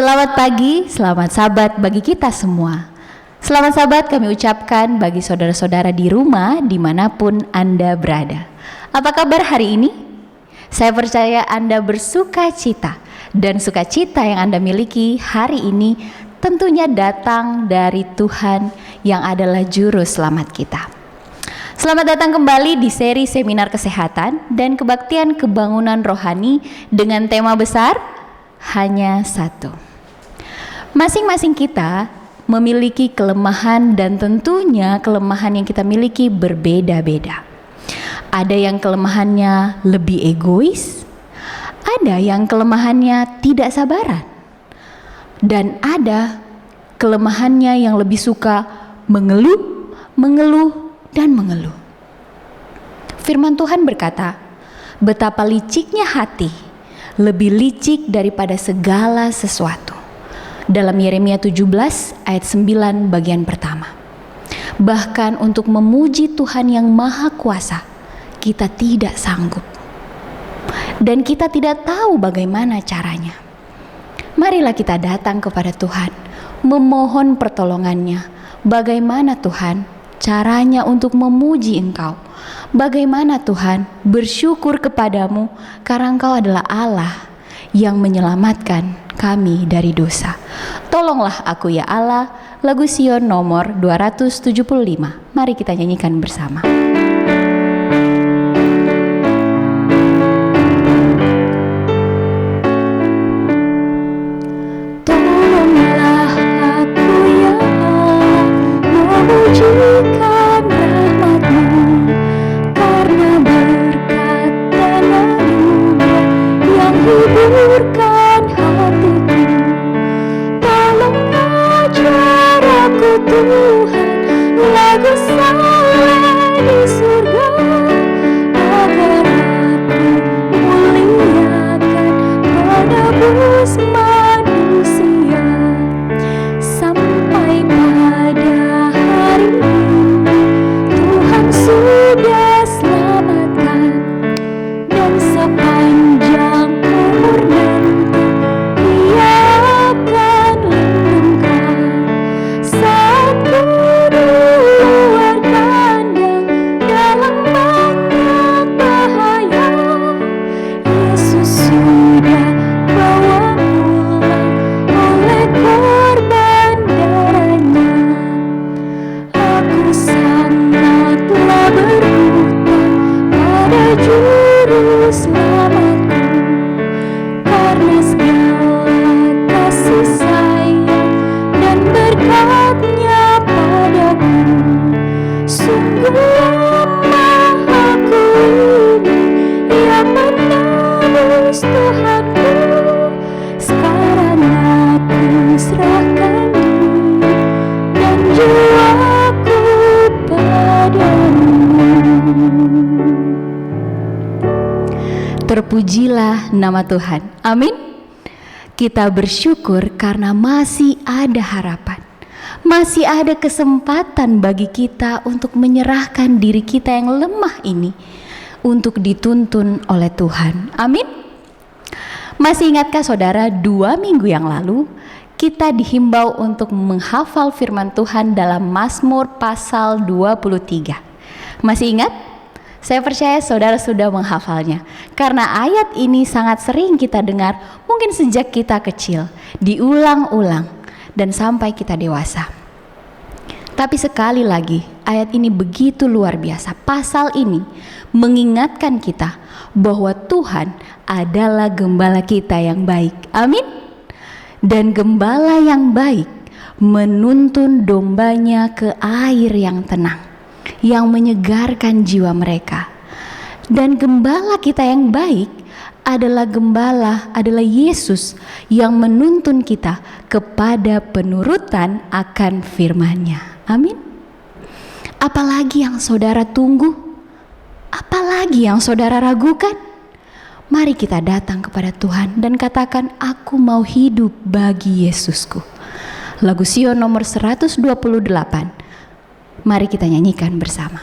Selamat pagi, selamat sabat bagi kita semua. Selamat sabat kami ucapkan bagi saudara-saudara di rumah dimanapun Anda berada. Apa kabar hari ini? Saya percaya Anda bersuka cita, dan sukacita yang Anda miliki hari ini tentunya datang dari Tuhan yang adalah juru selamat kita. Selamat datang kembali di seri seminar kesehatan dan kebaktian kebangunan rohani dengan tema besar hanya satu. Masing-masing kita memiliki kelemahan dan tentunya kelemahan yang kita miliki berbeda-beda. Ada yang kelemahannya lebih egois, ada yang kelemahannya tidak sabaran, dan ada kelemahannya yang lebih suka mengeluh, dan mengeluh. Firman Tuhan berkata, betapa liciknya hati, lebih licik daripada segala sesuatu. Dalam Yeremia 17 ayat 9 bagian pertama. Bahkan untuk memuji Tuhan yang Maha Kuasa, kita tidak sanggup. Dan kita tidak tahu bagaimana caranya. Marilah kita datang kepada Tuhan, memohon pertolongannya. Bagaimana Tuhan caranya untuk memuji Engkau? Bagaimana Tuhan bersyukur kepadamu karena Engkau adalah Allah yang menyelamatkan kami dari dosa. Tolonglah aku ya Allah, lagu Sion nomor 275. Mari kita nyanyikan bersama. Tolonglah aku ya Allah, memujikan rahmat-Mu, karena berkat dan anugerah yang hiburkan hatiku. Tolong ajar aku Tuhan, lagu saleh di surga, agar aku muliakan penebus manusia. Sampai pada hari ini Tuhan sudah selamatkan, dan sepanjang umur nanti Dia akan lindungkan. Saat ku di luar kandang dalam banyak bahaya, Yesus sudah bawa pulang oleh korban darahnya. Aku sangatlah berhutang pada juru selamatku, karena segala kasih sayang dan berkat-Nya padaku. Sungguh lemah aku ini, yang menebus Tuhanku. Sekarang aku serahkan diri dan jiwaku padamu. Terpujilah nama Tuhan. Amin. Kita bersyukur karena masih ada harapan. Masih ada kesempatan bagi kita untuk menyerahkan diri kita yang lemah ini untuk dituntun oleh Tuhan. Amin. Masih ingatkah saudara, 2 minggu yang lalu kita dihimbau untuk menghafal firman Tuhan dalam Mazmur pasal 23. Masih ingat? Saya percaya saudara sudah menghafalnya, karena ayat ini sangat sering kita dengar, mungkin sejak kita kecil, diulang-ulang dan sampai kita dewasa. Tapi sekali lagi, ayat ini begitu luar biasa. Pasal ini mengingatkan kita bahwa Tuhan adalah gembala kita yang baik. Amin. Dan gembala yang baik menuntun dombanya ke air yang tenang, yang menyegarkan jiwa mereka. Dan gembala kita yang baik adalah Yesus yang menuntun kita kepada penurutan akan firman-Nya. Amin. Apalagi yang saudara tunggu? Apalagi yang saudara ragukan? Mari kita datang kepada Tuhan dan katakan, aku mau hidup bagi Yesusku. Lagu Sion nomor 128. Mari kita nyanyikan bersama.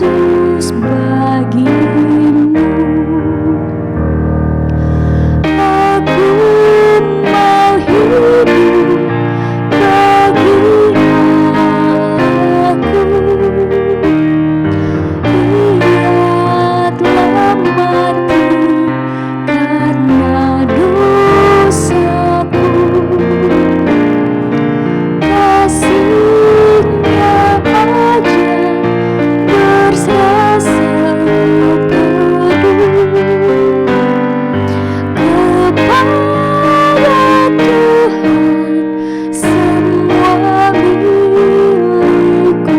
Yesus bagimu. Aku mau hidup bagi aku. Ia telah mati karena dosaku. Kasih-Nya aja bersasa penuh kepada Tuhan semua milikku.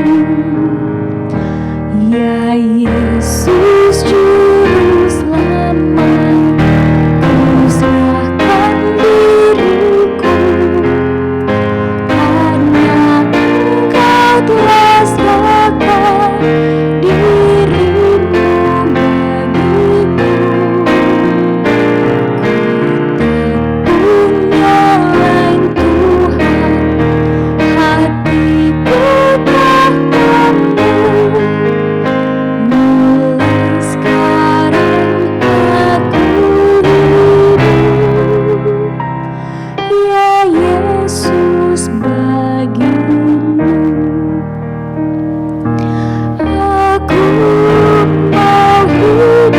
Ya Yesus Juru Selamat, Ku serahkan diriku, karena Engkau telah serahkan dirimu bagiku. Punya lain Tuhan, hatiku padamu. Mulai sekarang aku hidup, ya Yesus bagimu. Aku mau hidup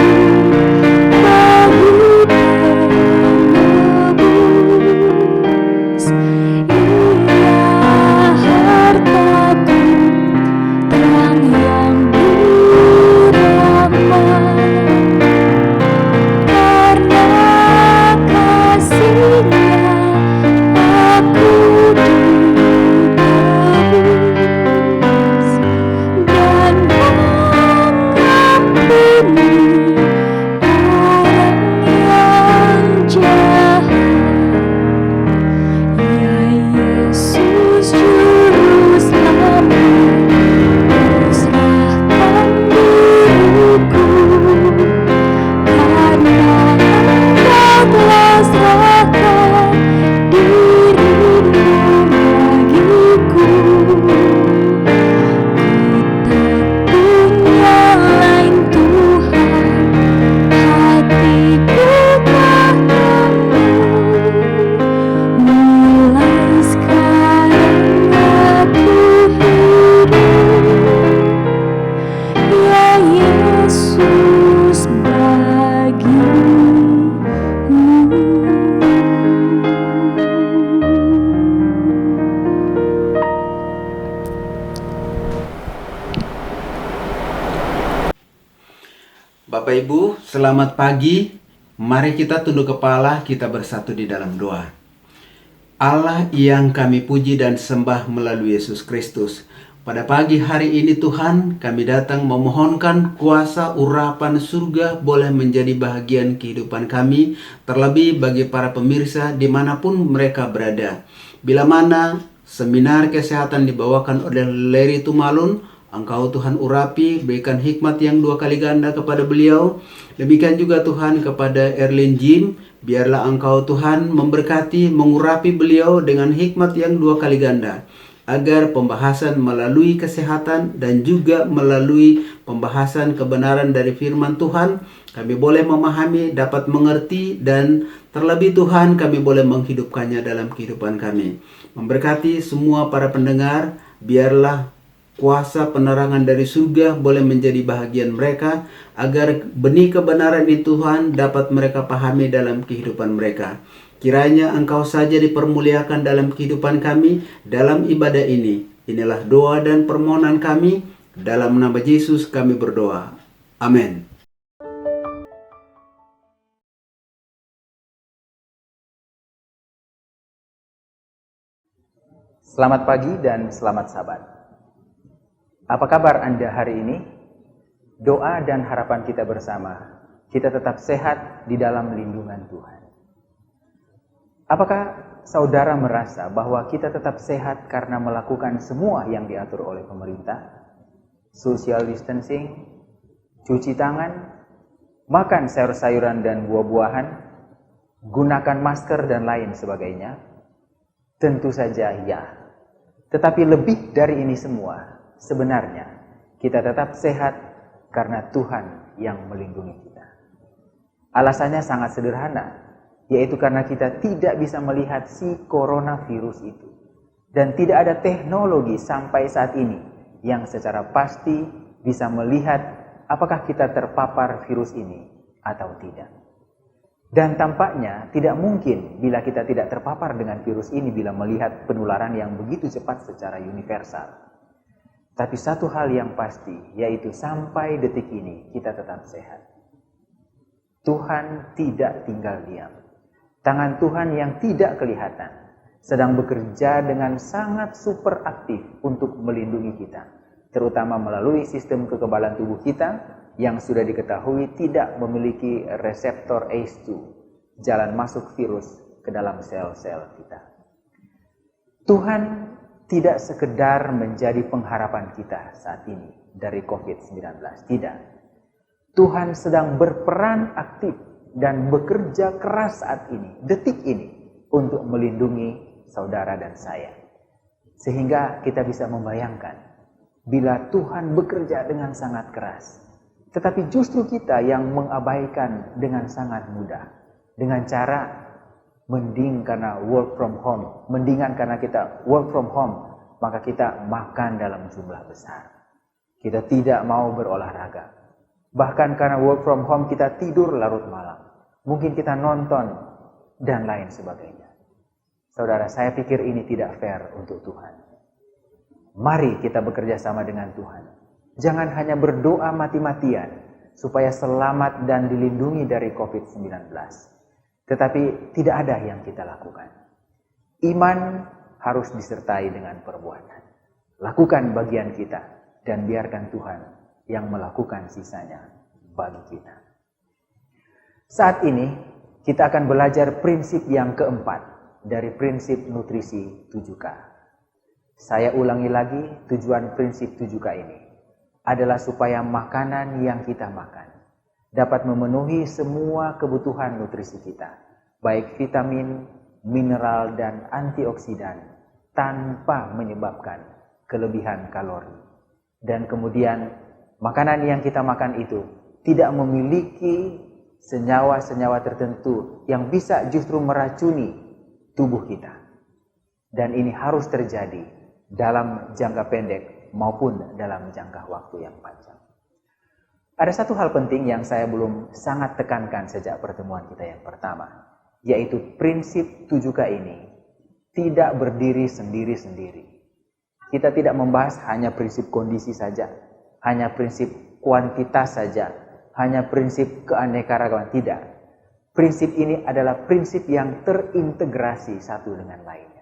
bagi penebus. Ia hartaku, terang yang beramal. Karena kasih-Nya aku ditebus dan mengampuni orang yang jahat. Ya Yesus Juru Selamat, Ku serahkan diriku, karena Engkau telah serahkan dirimu bagiku. Ku tak punya lain Tuhan, hatiku padamu. Mulai sekarang aku hidup, ya Yesus bagimu. Bapak Ibu, selamat pagi. Mari kita tunduk kepala, kita bersatu di dalam doa. Allah yang kami puji dan sembah melalui Yesus Kristus, pada pagi hari ini Tuhan, kami datang memohonkan kuasa urapan surga boleh menjadi bahagian kehidupan kami, terlebih bagi para pemirsa dimanapun mereka berada. Bila mana seminar kesehatan dibawakan oleh Larry Tumalun, Engkau Tuhan urapi, berikan hikmat yang 2 kali ganda kepada beliau. Demikian juga Tuhan kepada Erlin Jim, biarlah Engkau Tuhan memberkati, mengurapi beliau dengan hikmat yang 2 kali ganda, agar pembahasan melalui kesehatan dan juga melalui pembahasan kebenaran dari firman Tuhan, kami boleh memahami, dapat mengerti, dan terlebih Tuhan kami boleh menghidupkannya dalam kehidupan kami. Memberkati semua para pendengar, biarlah kuasa penerangan dari surga boleh menjadi bahagian mereka, agar benih kebenaran itu Tuhan dapat mereka pahami dalam kehidupan mereka. Kiranya Engkau saja dipermuliakan dalam kehidupan kami, dalam ibadah ini. Inilah doa dan permohonan kami, dalam nama Yesus kami berdoa. Amin. Selamat pagi dan selamat Sabat. Apa kabar Anda hari ini? Doa dan harapan kita bersama, kita tetap sehat di dalam lindungan Tuhan. Apakah saudara merasa bahwa kita tetap sehat karena melakukan semua yang diatur oleh pemerintah? Social distancing, cuci tangan, makan sayur-sayuran dan buah-buahan, gunakan masker dan lain sebagainya? Tentu saja ya. Tetapi lebih dari ini semua, sebenarnya kita tetap sehat Karena Tuhan yang melindungi kita. Alasannya sangat sederhana, yaitu karena kita tidak bisa melihat si coronavirus itu. Dan tidak ada teknologi sampai saat ini yang secara pasti bisa melihat apakah kita terpapar virus ini atau tidak. Dan tampaknya tidak mungkin bila kita tidak terpapar dengan virus ini bila melihat penularan yang begitu cepat secara universal. Tapi satu hal yang pasti, yaitu sampai detik ini kita tetap sehat. Tuhan tidak tinggal diam. Tangan Tuhan yang tidak kelihatan sedang bekerja dengan sangat super aktif untuk melindungi kita, terutama melalui sistem kekebalan tubuh kita yang sudah diketahui tidak memiliki reseptor ACE2, jalan masuk virus ke dalam sel-sel kita. Tuhan tidak sekedar menjadi pengharapan kita saat ini dari COVID-19, tidak. Tuhan sedang berperan aktif dan bekerja keras saat ini, detik ini, untuk melindungi saudara dan saya. Sehingga kita bisa membayangkan, bila Tuhan bekerja dengan sangat keras, tetapi justru kita yang mengabaikan dengan sangat mudah, dengan cara mendingan karena kita work from home, maka kita makan dalam jumlah besar. Kita tidak mau berolahraga. Bahkan karena work from home kita tidur larut malam. Mungkin kita nonton dan lain sebagainya. Saudara, saya pikir ini tidak fair untuk Tuhan. Mari kita bekerja sama dengan Tuhan. Jangan hanya berdoa mati-matian supaya selamat dan dilindungi dari COVID-19. Tetapi tidak ada yang kita lakukan. Iman harus disertai dengan perbuatan. Lakukan bagian kita dan biarkan Tuhan yang melakukan sisanya bagi kita. Saat ini kita akan belajar prinsip yang keempat dari prinsip nutrisi 7K. Saya ulangi lagi, tujuan prinsip 7K ini adalah supaya makanan yang kita makan dapat memenuhi semua kebutuhan nutrisi kita, baik vitamin, mineral, dan antioksidan tanpa menyebabkan kelebihan kalori. Dan kemudian makanan yang kita makan itu tidak memiliki senyawa-senyawa tertentu yang bisa justru meracuni tubuh kita. Dan ini harus terjadi dalam jangka pendek maupun dalam jangka waktu yang panjang. Ada satu hal penting yang saya belum sangat tekankan sejak pertemuan kita yang pertama, yaitu prinsip 7K ini tidak berdiri sendiri-sendiri. Kita tidak membahas hanya prinsip kondisi saja, hanya prinsip kuantitas saja, hanya prinsip keanekaragaman, tidak. Prinsip ini adalah prinsip yang terintegrasi satu dengan lainnya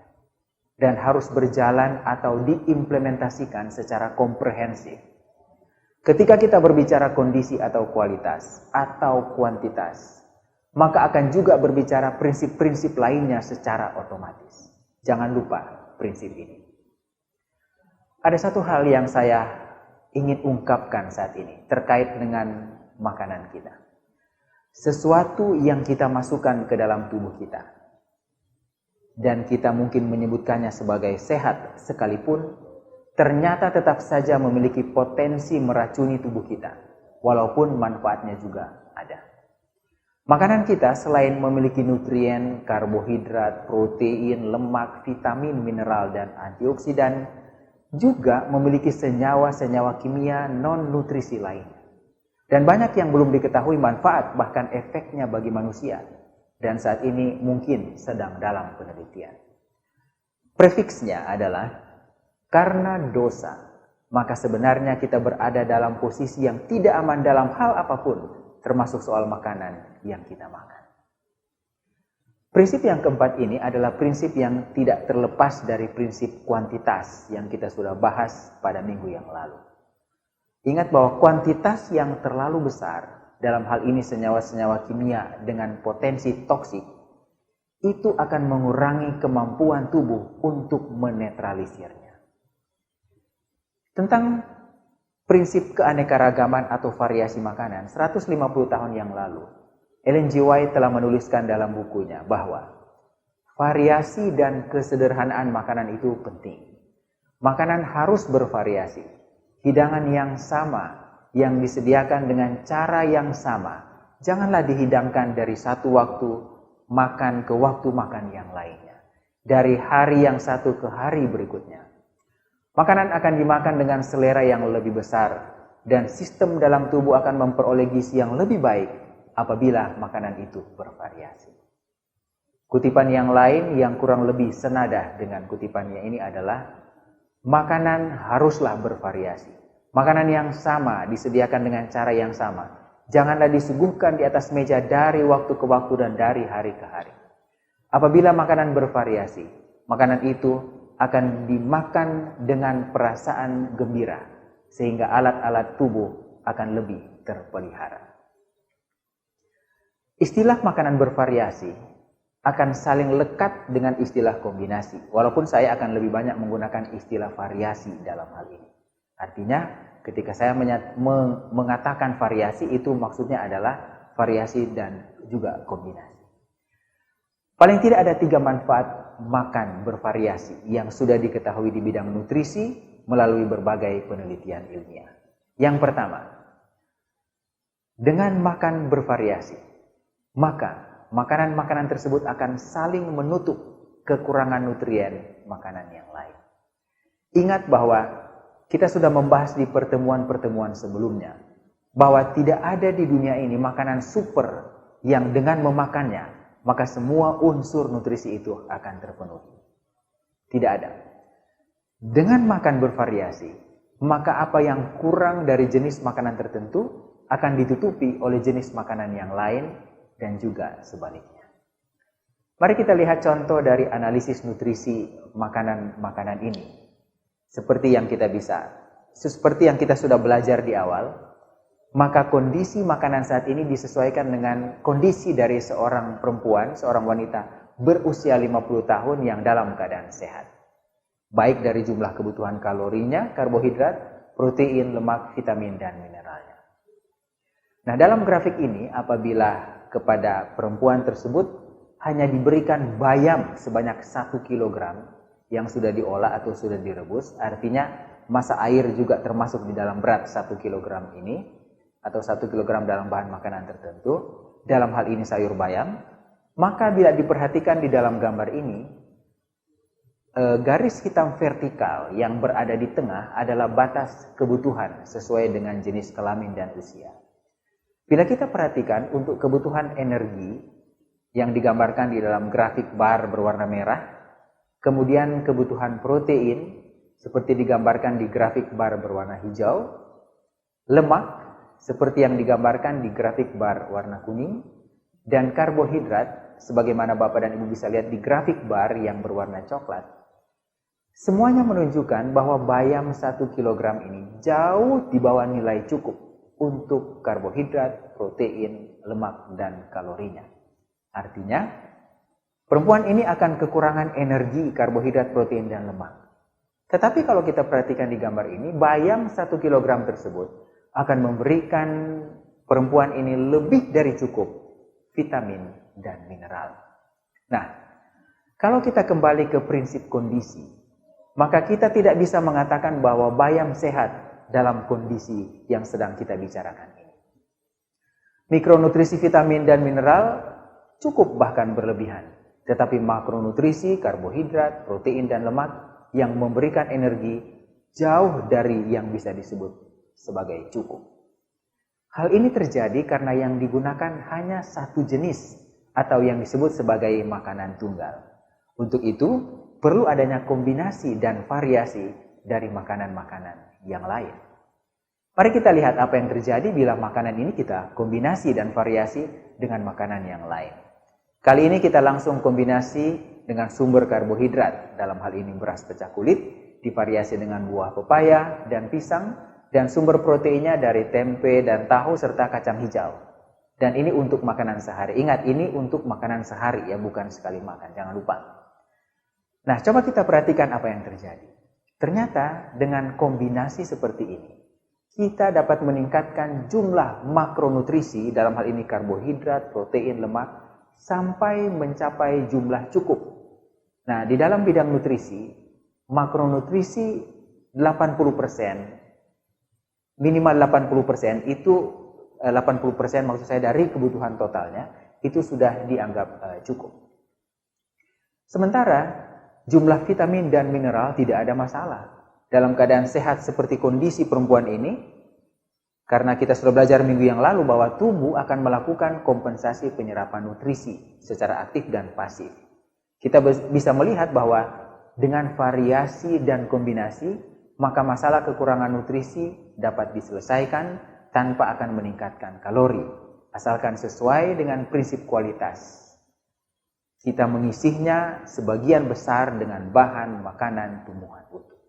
dan harus berjalan atau diimplementasikan secara komprehensif. Ketika kita berbicara kondisi atau kualitas atau kuantitas, maka akan juga berbicara prinsip-prinsip lainnya secara otomatis. Jangan lupa prinsip ini. Ada satu hal yang saya ingin ungkapkan saat ini terkait dengan makanan kita. Sesuatu yang kita masukkan ke dalam tubuh kita dan kita mungkin menyebutkannya sebagai sehat sekalipun, ternyata tetap saja memiliki potensi meracuni tubuh kita, walaupun manfaatnya juga ada. Makanan kita selain memiliki nutrien, karbohidrat, protein, lemak, vitamin, mineral, dan antioksidan, juga memiliki senyawa-senyawa kimia non-nutrisi lain. Dan banyak yang belum diketahui manfaat bahkan efeknya bagi manusia. Dan saat ini mungkin sedang dalam penelitian. Prefiksnya adalah karena dosa, maka sebenarnya kita berada dalam posisi yang tidak aman dalam hal apapun, termasuk soal makanan yang kita makan. Prinsip yang keempat ini adalah prinsip yang tidak terlepas dari prinsip kuantitas yang kita sudah bahas pada minggu yang lalu. Ingat bahwa kuantitas yang terlalu besar, dalam hal ini senyawa-senyawa kimia dengan potensi toksik, itu akan mengurangi kemampuan tubuh untuk menetralisirnya. Tentang prinsip keanekaragaman atau variasi makanan, 150 tahun yang lalu, Ellen G. White telah menuliskan dalam bukunya bahwa variasi dan kesederhanaan makanan itu penting. Makanan harus bervariasi. Hidangan yang sama yang disediakan dengan cara yang sama. Janganlah dihidangkan dari satu waktu makan ke waktu makan yang lainnya, dari hari yang satu ke hari berikutnya. Makanan akan dimakan dengan selera yang lebih besar, dan sistem dalam tubuh akan memperoleh gizi yang lebih baik apabila makanan itu bervariasi. Kutipan yang lain yang kurang lebih senada dengan kutipannya ini adalah, makanan haruslah bervariasi. Makanan yang sama disediakan dengan cara yang sama. Janganlah disuguhkan di atas meja dari waktu ke waktu dan dari hari ke hari. Apabila makanan bervariasi, makanan itu akan dimakan dengan perasaan gembira, sehingga alat-alat tubuh akan lebih terpelihara. Istilah makanan bervariasi akan saling lekat dengan istilah kombinasi, walaupun saya akan lebih banyak menggunakan istilah variasi dalam hal ini. Artinya, ketika saya mengatakan variasi, itu maksudnya adalah variasi dan juga kombinasi. Paling tidak ada 3 manfaat makan bervariasi yang sudah diketahui di bidang nutrisi melalui berbagai penelitian ilmiah. Yang pertama, dengan makan bervariasi, maka makanan-makanan tersebut akan saling menutup kekurangan nutrien makanan yang lain. Ingat bahwa kita sudah membahas di pertemuan-pertemuan sebelumnya bahwa tidak ada di dunia ini makanan super yang dengan memakannya maka semua unsur nutrisi itu akan terpenuhi. Tidak ada. Dengan makan bervariasi, maka apa yang kurang dari jenis makanan tertentu akan ditutupi oleh jenis makanan yang lain dan juga sebaliknya. Mari kita lihat contoh dari analisis nutrisi makanan-makanan ini. Seperti yang kita sudah belajar di awal, maka kondisi makanan saat ini disesuaikan dengan kondisi dari seorang perempuan, seorang wanita berusia 50 tahun yang dalam keadaan sehat. Baik dari jumlah kebutuhan kalorinya, karbohidrat, protein, lemak, vitamin, dan mineralnya. Nah, dalam grafik ini, apabila kepada perempuan tersebut hanya diberikan bayam sebanyak 1 kg yang sudah diolah atau sudah direbus, artinya massa air juga termasuk di dalam berat 1 kg ini, atau 1 kg dalam bahan makanan tertentu, dalam hal ini sayur bayam, maka bila diperhatikan di dalam gambar ini, garis hitam vertikal yang berada di tengah adalah batas kebutuhan sesuai dengan jenis kelamin dan usia. Bila kita perhatikan untuk kebutuhan energi yang digambarkan di dalam grafik bar berwarna merah, kemudian kebutuhan protein seperti digambarkan di grafik bar berwarna hijau, lemak seperti yang digambarkan di grafik bar warna kuning, dan karbohidrat sebagaimana Bapak dan Ibu bisa lihat di grafik bar yang berwarna coklat. Semuanya menunjukkan bahwa bayam 1 kg ini jauh di bawah nilai cukup untuk karbohidrat, protein, lemak, dan kalorinya. Artinya, perempuan ini akan kekurangan energi, karbohidrat, protein, dan lemak. Tetapi kalau kita perhatikan di gambar ini, bayam 1 kg tersebut akan memberikan perempuan ini lebih dari cukup vitamin dan mineral. Nah, kalau kita kembali ke prinsip kondisi, maka kita tidak bisa mengatakan bahwa bayam sehat dalam kondisi yang sedang kita bicarakan ini. Mikronutrisi vitamin dan mineral cukup bahkan berlebihan, tetapi makronutrisi, karbohidrat, protein, dan lemak yang memberikan energi jauh dari yang bisa disebut sebagai cukup. Hal ini terjadi karena yang digunakan hanya satu jenis atau yang disebut sebagai makanan tunggal. Untuk itu, perlu adanya kombinasi dan variasi dari makanan-makanan yang lain. Mari kita lihat apa yang terjadi bila makanan ini kita kombinasi dan variasi dengan makanan yang lain. Kali ini kita langsung kombinasi dengan sumber karbohidrat, dalam hal ini beras pecah kulit, divariasi dengan buah pepaya dan pisang, dan sumber proteinnya dari tempe dan tahu serta kacang hijau. Dan ini untuk makanan sehari. Ingat, ini untuk makanan sehari ya, bukan sekali makan, jangan lupa. Nah, coba kita perhatikan apa yang terjadi. Ternyata dengan kombinasi seperti ini, kita dapat meningkatkan jumlah makronutrisi, dalam hal ini karbohidrat, protein, lemak, sampai mencapai jumlah cukup. Nah, di dalam bidang nutrisi, makronutrisi 80% minimal 80% itu 80% maksud saya dari kebutuhan totalnya itu sudah dianggap cukup. Sementara jumlah vitamin dan mineral tidak ada masalah. Dalam keadaan sehat seperti kondisi perempuan ini, karena kita sudah belajar minggu yang lalu bahwa tubuh akan melakukan kompensasi penyerapan nutrisi secara aktif dan pasif. Kita bisa melihat bahwa dengan variasi dan kombinasi, maka masalah kekurangan nutrisi dapat diselesaikan tanpa akan meningkatkan kalori, asalkan sesuai dengan prinsip kualitas. Kita mengisinya sebagian besar dengan bahan makanan tumbuhan utuh.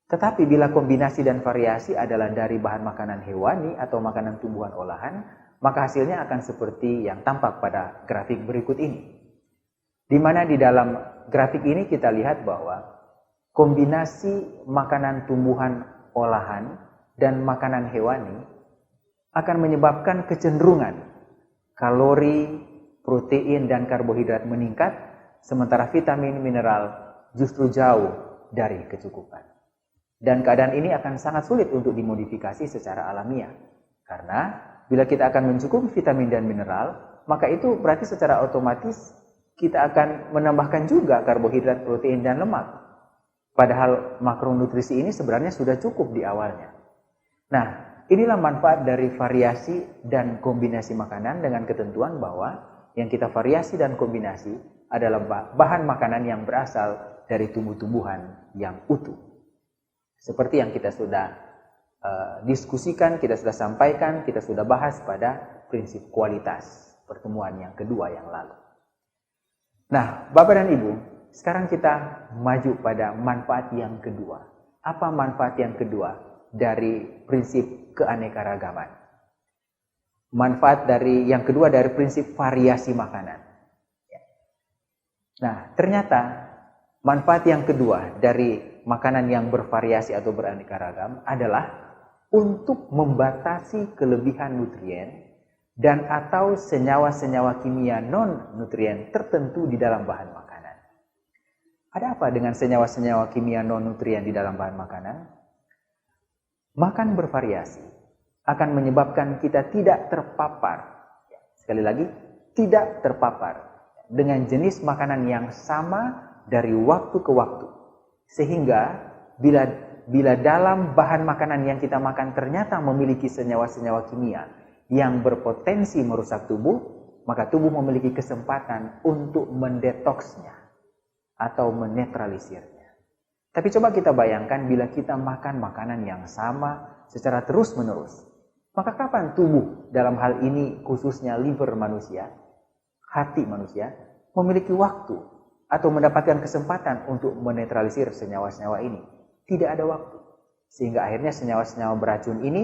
Tetapi bila kombinasi dan variasi adalah dari bahan makanan hewani atau makanan tumbuhan olahan, maka hasilnya akan seperti yang tampak pada grafik berikut ini. Di mana di dalam grafik ini kita lihat bahwa kombinasi makanan tumbuhan olahan dan makanan hewani akan menyebabkan kecenderungan kalori, protein, dan karbohidrat meningkat, sementara vitamin, mineral justru jauh dari kecukupan. Dan keadaan ini akan sangat sulit untuk dimodifikasi secara alamiah. Karena bila kita akan mencukupi vitamin dan mineral, maka itu berarti secara otomatis kita akan menambahkan juga karbohidrat, protein, dan lemak. Padahal makronutrisi ini sebenarnya sudah cukup di awalnya. Nah, inilah manfaat dari variasi dan kombinasi makanan dengan ketentuan bahwa yang kita variasi dan kombinasi adalah bahan makanan yang berasal dari tumbuh-tumbuhan yang utuh. Seperti yang kita sudah diskusikan, kita sudah sampaikan, kita sudah bahas pada prinsip kualitas pertemuan yang kedua yang lalu. Nah, Bapak dan Ibu, sekarang kita maju pada manfaat yang kedua. Apa manfaat yang kedua dari prinsip keanekaragaman? Manfaat dari yang kedua dari prinsip variasi makanan. Nah, ternyata manfaat yang kedua dari makanan yang bervariasi atau beraneka ragam adalah untuk membatasi kelebihan nutrien dan atau senyawa-senyawa kimia non-nutrien tertentu di dalam bahan makanan. Ada apa dengan senyawa-senyawa kimia non-nutrien di dalam bahan makanan? Makan bervariasi akan menyebabkan kita tidak terpapar. Sekali lagi, tidak terpapar dengan jenis makanan yang sama dari waktu ke waktu. Sehingga bila dalam bahan makanan yang kita makan ternyata memiliki senyawa-senyawa kimia yang berpotensi merusak tubuh, maka tubuh memiliki kesempatan untuk mendetoksnya atau menetralisirnya. Tapi coba kita bayangkan bila kita makan makanan yang sama secara terus-menerus, maka kapan tubuh dalam hal ini khususnya liver manusia, hati manusia, memiliki waktu atau mendapatkan kesempatan untuk menetralisir senyawa-senyawa ini? Tidak ada waktu. Sehingga akhirnya senyawa-senyawa beracun ini,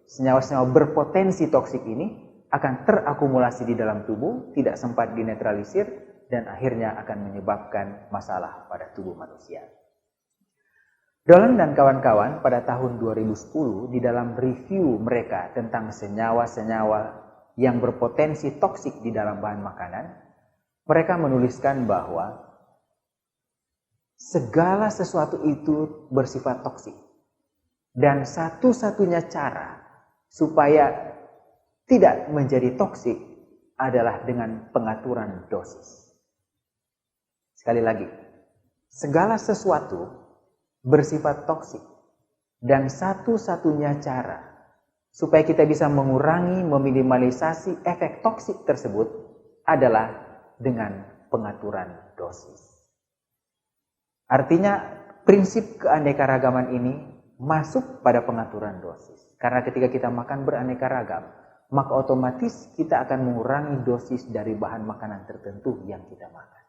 senyawa-senyawa berpotensi toksik ini akan terakumulasi di dalam tubuh, tidak sempat dinetralisir, dan akhirnya akan menyebabkan masalah pada tubuh manusia. Dolan dan kawan-kawan pada tahun 2010 di dalam review mereka tentang senyawa-senyawa yang berpotensi toksik di dalam bahan makanan, mereka menuliskan bahwa segala sesuatu itu bersifat toksik. Dan satu-satunya cara supaya tidak menjadi toksik adalah dengan pengaturan dosis. Sekali lagi, segala sesuatu bersifat toksik. Dan satu-satunya cara supaya kita bisa mengurangi, meminimalisasi efek toksik tersebut adalah dengan pengaturan dosis. Artinya prinsip keanekaragaman ini masuk pada pengaturan dosis. Karena ketika kita makan beraneka ragam, maka otomatis kita akan mengurangi dosis dari bahan makanan tertentu yang kita makan.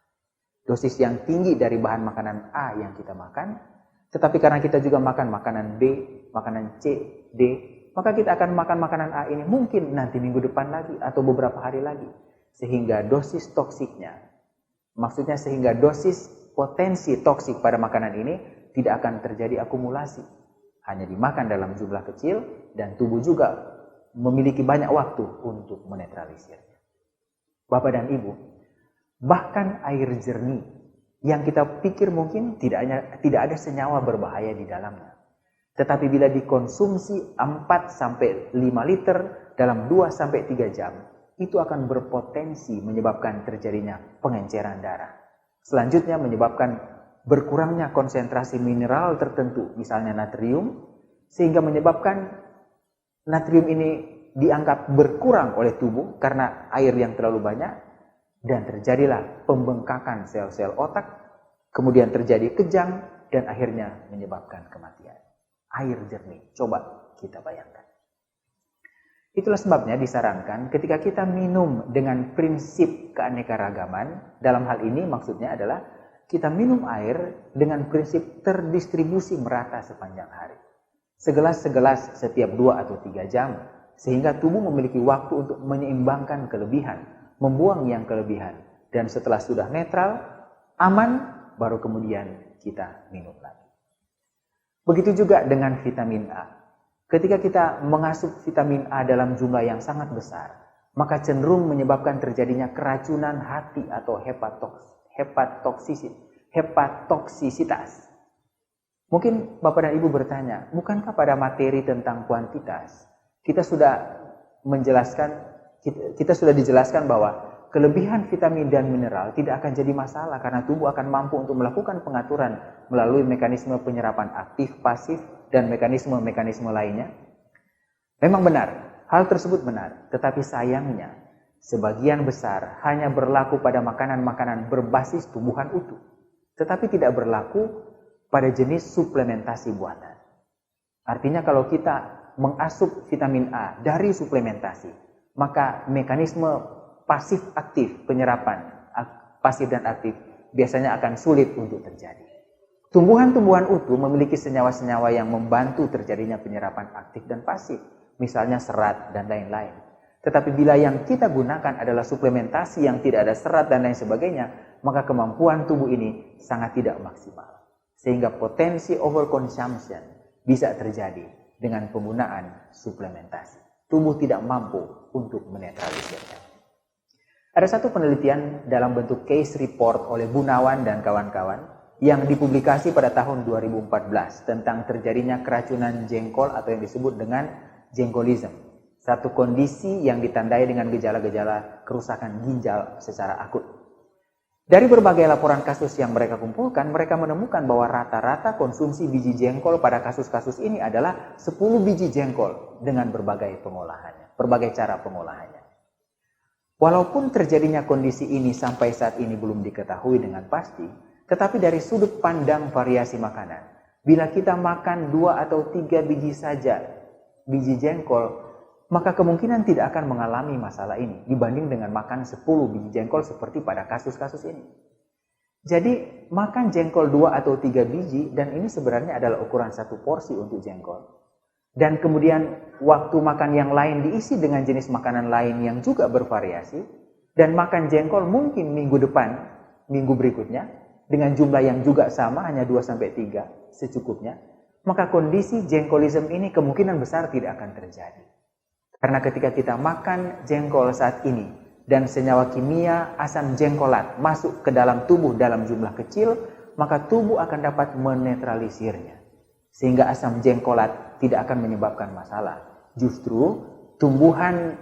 Dosis yang tinggi dari bahan makanan A yang kita makan, tetapi karena kita juga makan makanan B, makanan C, D, maka kita akan makan makanan A ini mungkin nanti minggu depan lagi atau beberapa hari lagi. Sehingga dosis toksiknya, maksudnya sehingga dosis potensi toksik pada makanan ini tidak akan terjadi akumulasi. Hanya dimakan dalam jumlah kecil dan tubuh juga memiliki banyak waktu untuk menetralisirnya. Bapak dan Ibu, bahkan air jernih yang kita pikir mungkin tidak ada senyawa berbahaya di dalamnya. Tetapi bila dikonsumsi 4-5 liter dalam 2-3 jam, itu akan berpotensi menyebabkan terjadinya pengenceran darah. Selanjutnya menyebabkan berkurangnya konsentrasi mineral tertentu, misalnya natrium, sehingga menyebabkan natrium ini dianggap berkurang oleh tubuh karena air yang terlalu banyak, dan terjadilah pembengkakan sel-sel otak, kemudian terjadi kejang, dan akhirnya menyebabkan kematian. Air jernih, coba kita bayangkan. Itulah sebabnya disarankan ketika kita minum dengan prinsip keanekaragaman, dalam hal ini maksudnya adalah kita minum air dengan prinsip terdistribusi merata sepanjang hari. Segelas-segelas setiap 2 atau 3 jam, sehingga tubuh memiliki waktu untuk menyeimbangkan kelebihan, membuang yang kelebihan, dan setelah sudah netral, aman, baru kemudian kita minum lagi. Begitu juga dengan vitamin A. Ketika kita mengasup vitamin A dalam jumlah yang sangat besar, maka cenderung menyebabkan terjadinya keracunan hati atau hepatoksisitas. Mungkin Bapak dan Ibu bertanya, bukankah pada materi tentang kuantitas kita sudah dijelaskan bahwa kelebihan vitamin dan mineral tidak akan jadi masalah karena tubuh akan mampu untuk melakukan pengaturan melalui mekanisme penyerapan aktif, pasif, dan mekanisme-mekanisme lainnya? Memang benar, hal tersebut benar, tetapi sayangnya sebagian besar hanya berlaku pada makanan-makanan berbasis tumbuhan utuh, tetapi tidak berlaku pada jenis suplementasi buatan. Artinya kalau kita mengasup vitamin A dari suplementasi, maka mekanisme pasif aktif, penyerapan pasif dan aktif biasanya akan sulit untuk terjadi. Tumbuhan-tumbuhan utuh memiliki senyawa-senyawa yang membantu terjadinya penyerapan aktif dan pasif, misalnya serat dan lain-lain. Tetapi bila yang kita gunakan adalah suplementasi yang tidak ada serat dan lain sebagainya, maka kemampuan tubuh ini sangat tidak maksimal. Sehingga potensi overconsumption bisa terjadi dengan penggunaan suplementasi. Tubuh tidak mampu untuk menetralisirnya. Ada satu penelitian dalam bentuk case report oleh Gunawan dan kawan-kawan yang dipublikasi pada tahun 2014 tentang terjadinya keracunan jengkol atau yang disebut dengan jengkolism. Satu kondisi yang ditandai dengan gejala-gejala kerusakan ginjal secara akut. Dari berbagai laporan kasus yang mereka kumpulkan, mereka menemukan bahwa rata-rata konsumsi biji jengkol pada kasus-kasus ini adalah 10 biji jengkol dengan berbagai cara pengolahannya. Walaupun terjadinya kondisi ini sampai saat ini belum diketahui dengan pasti, tetapi dari sudut pandang variasi makanan, bila kita makan 2 atau 3 biji saja biji jengkol, maka kemungkinan tidak akan mengalami masalah ini dibanding dengan makan 10 biji jengkol seperti pada kasus-kasus ini. Jadi makan jengkol 2 atau 3 biji, dan ini sebenarnya adalah ukuran 1 porsi untuk jengkol. Dan kemudian waktu makan yang lain diisi dengan jenis makanan lain yang juga bervariasi, dan makan jengkol mungkin minggu depan, minggu berikutnya, dengan jumlah yang juga sama, hanya 2-3 secukupnya, maka kondisi jengkolism ini kemungkinan besar tidak akan terjadi. Karena ketika kita makan jengkol saat ini, dan senyawa kimia asam jengkolat masuk ke dalam tubuh dalam jumlah kecil, maka tubuh akan dapat menetralisirnya. Sehingga asam jengkolat tidak akan menyebabkan masalah. Justru tumbuhan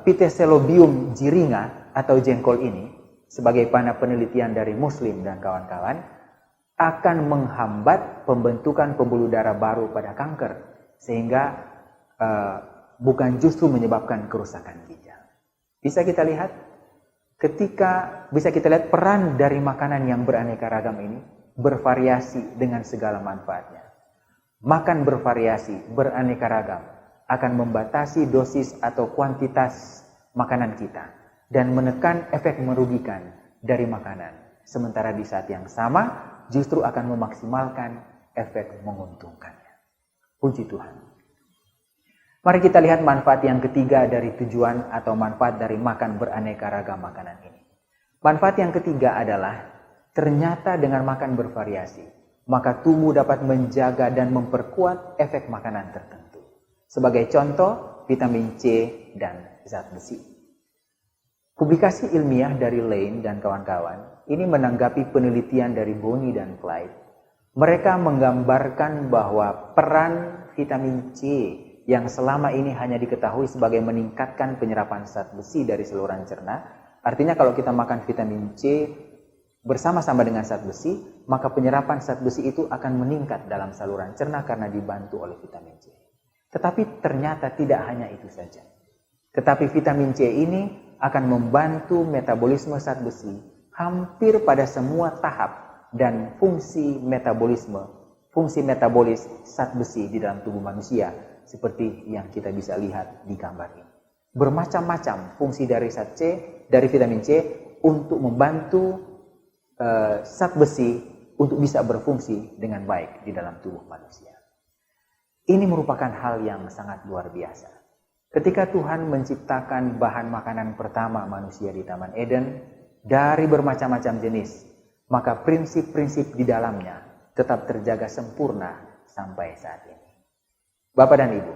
Pithecolobium jiringa atau jengkol ini, sebagai panah penelitian dari Muslim dan kawan-kawan, akan menghambat pembentukan pembuluh darah baru pada kanker, sehingga bukan justru menyebabkan kerusakan ginjal. Bisa kita lihat peran dari makanan yang beraneka ragam ini bervariasi dengan segala manfaatnya. Makan bervariasi, beraneka ragam akan membatasi dosis atau kuantitas makanan kita dan menekan efek merugikan dari makanan. Sementara di saat yang sama justru akan memaksimalkan efek menguntungkannya. Puji Tuhan. Mari kita lihat manfaat yang ketiga dari tujuan atau manfaat dari makan beraneka ragam makanan ini. Manfaat yang ketiga adalah ternyata dengan makan bervariasi, maka tubuh dapat menjaga dan memperkuat efek makanan tertentu. Sebagai contoh, vitamin C dan zat besi. Publikasi ilmiah dari Lane dan kawan-kawan ini menanggapi penelitian dari Boni dan Clyde Mereka menggambarkan bahwa peran vitamin C yang selama ini hanya diketahui sebagai meningkatkan penyerapan zat besi dari saluran cerna. Artinya kalau kita makan vitamin C bersama-sama dengan zat besi, maka penyerapan zat besi itu akan meningkat dalam saluran cerna karena dibantu oleh vitamin C. Tetapi ternyata tidak hanya itu saja. Tetapi vitamin C ini akan membantu metabolisme zat besi hampir pada semua tahap dan fungsi metabolis zat besi di dalam tubuh manusia seperti yang kita bisa lihat di gambar ini. Bermacam-macam fungsi dari vitamin C untuk membantu zat besi untuk bisa berfungsi dengan baik di dalam tubuh manusia. Ini merupakan hal yang sangat luar biasa. Ketika Tuhan menciptakan bahan makanan pertama manusia di Taman Eden dari bermacam-macam jenis, maka prinsip-prinsip di dalamnya tetap terjaga sempurna sampai saat ini. Bapak dan Ibu,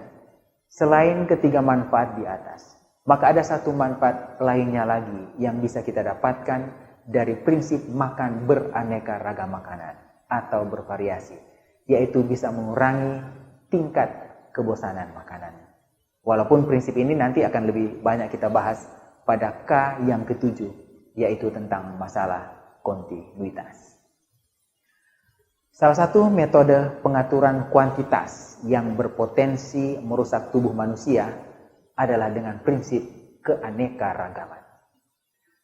selain ketiga manfaat di atas, maka ada satu manfaat lainnya lagi yang bisa kita dapatkan dari prinsip makan beraneka ragam makanan atau bervariasi, yaitu bisa mengurangi tingkat kebosanan makanan. Walaupun prinsip ini nanti akan lebih banyak kita bahas pada K yang ketujuh, yaitu tentang masalah kontinuitas. Salah satu metode pengaturan kuantitas yang berpotensi merusak tubuh manusia adalah dengan prinsip keanekaragaman.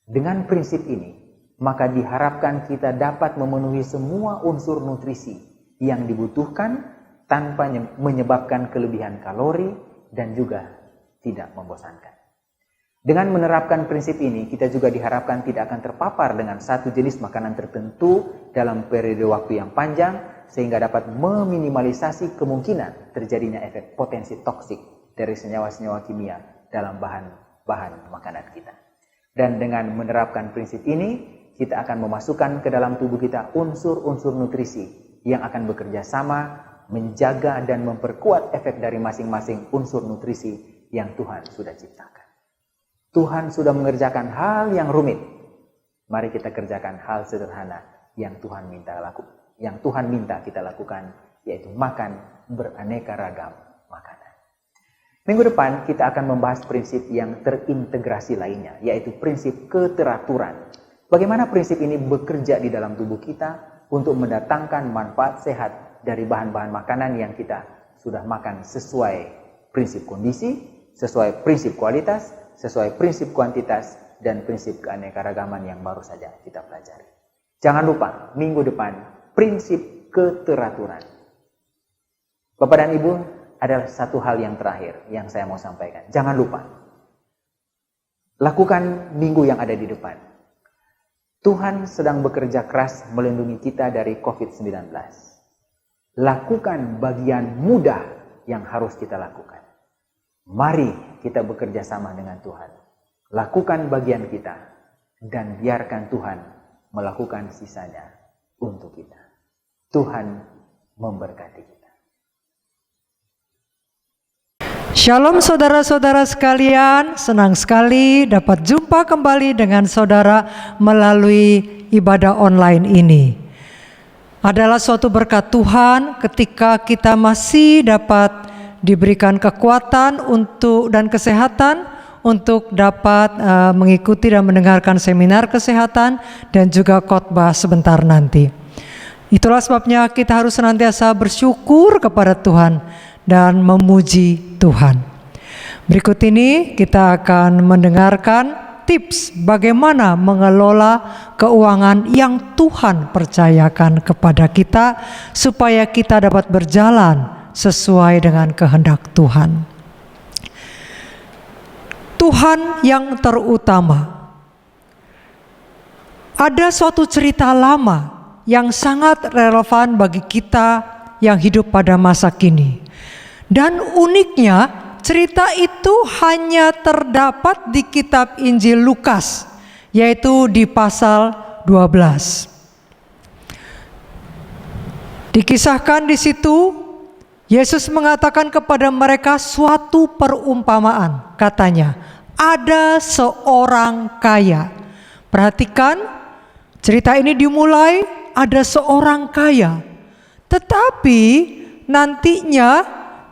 Dengan prinsip ini, maka diharapkan kita dapat memenuhi semua unsur nutrisi yang dibutuhkan tanpa menyebabkan kelebihan kalori dan juga tidak membosankan. Dengan menerapkan prinsip ini, kita juga diharapkan tidak akan terpapar dengan satu jenis makanan tertentu dalam periode waktu yang panjang, sehingga dapat meminimalisasi kemungkinan terjadinya efek potensi toksik dari senyawa-senyawa kimia dalam bahan-bahan makanan kita. Dan dengan menerapkan prinsip ini, kita akan memasukkan ke dalam tubuh kita unsur-unsur nutrisi yang akan bekerja sama menjaga dan memperkuat efek dari masing-masing unsur nutrisi yang Tuhan sudah ciptakan. Tuhan sudah mengerjakan hal yang rumit. Mari kita kerjakan hal sederhana yang Tuhan minta kita lakukan, yaitu makan beraneka ragam makanan. Minggu depan kita akan membahas prinsip yang terintegrasi lainnya, yaitu prinsip keteraturan. Bagaimana prinsip ini bekerja di dalam tubuh kita untuk mendatangkan manfaat sehat dari bahan-bahan makanan yang kita sudah makan sesuai prinsip kondisi, sesuai prinsip kualitas, sesuai prinsip kuantitas, dan prinsip keanekaragaman yang baru saja kita pelajari. Jangan lupa, minggu depan, prinsip keteraturan. Bapak dan Ibu, adalah satu hal yang terakhir yang saya mau sampaikan. Jangan lupa, lakukan minggu yang ada di depan. Tuhan sedang bekerja keras melindungi kita dari COVID-19. Lakukan bagian mudah yang harus kita lakukan. Mari kita bekerja sama dengan Tuhan. Lakukan bagian kita dan biarkan Tuhan melakukan sisanya untuk kita. Tuhan memberkati kita. Shalom saudara-saudara sekalian, senang sekali dapat jumpa kembali dengan saudara melalui ibadah online ini. Adalah suatu berkat Tuhan ketika kita masih dapat diberikan kekuatan dan kesehatan untuk dapat mengikuti dan mendengarkan seminar kesehatan dan juga khotbah sebentar nanti. Itulah sebabnya kita harus senantiasa bersyukur kepada Tuhan dan memuji Tuhan. Berikut ini kita akan mendengarkan tips bagaimana mengelola keuangan yang Tuhan percayakan kepada kita supaya kita dapat berjalan sesuai dengan kehendak Tuhan. Tuhan yang terutama. Ada suatu cerita lama yang sangat relevan bagi kita yang hidup pada masa kini. Dan uniknya, cerita itu hanya terdapat di kitab Injil Lukas, yaitu di pasal 12. Dikisahkan di situ, Yesus mengatakan kepada mereka suatu perumpamaan. Katanya, ada seorang kaya. Perhatikan, cerita ini dimulai ada seorang kaya Tetapi nantinya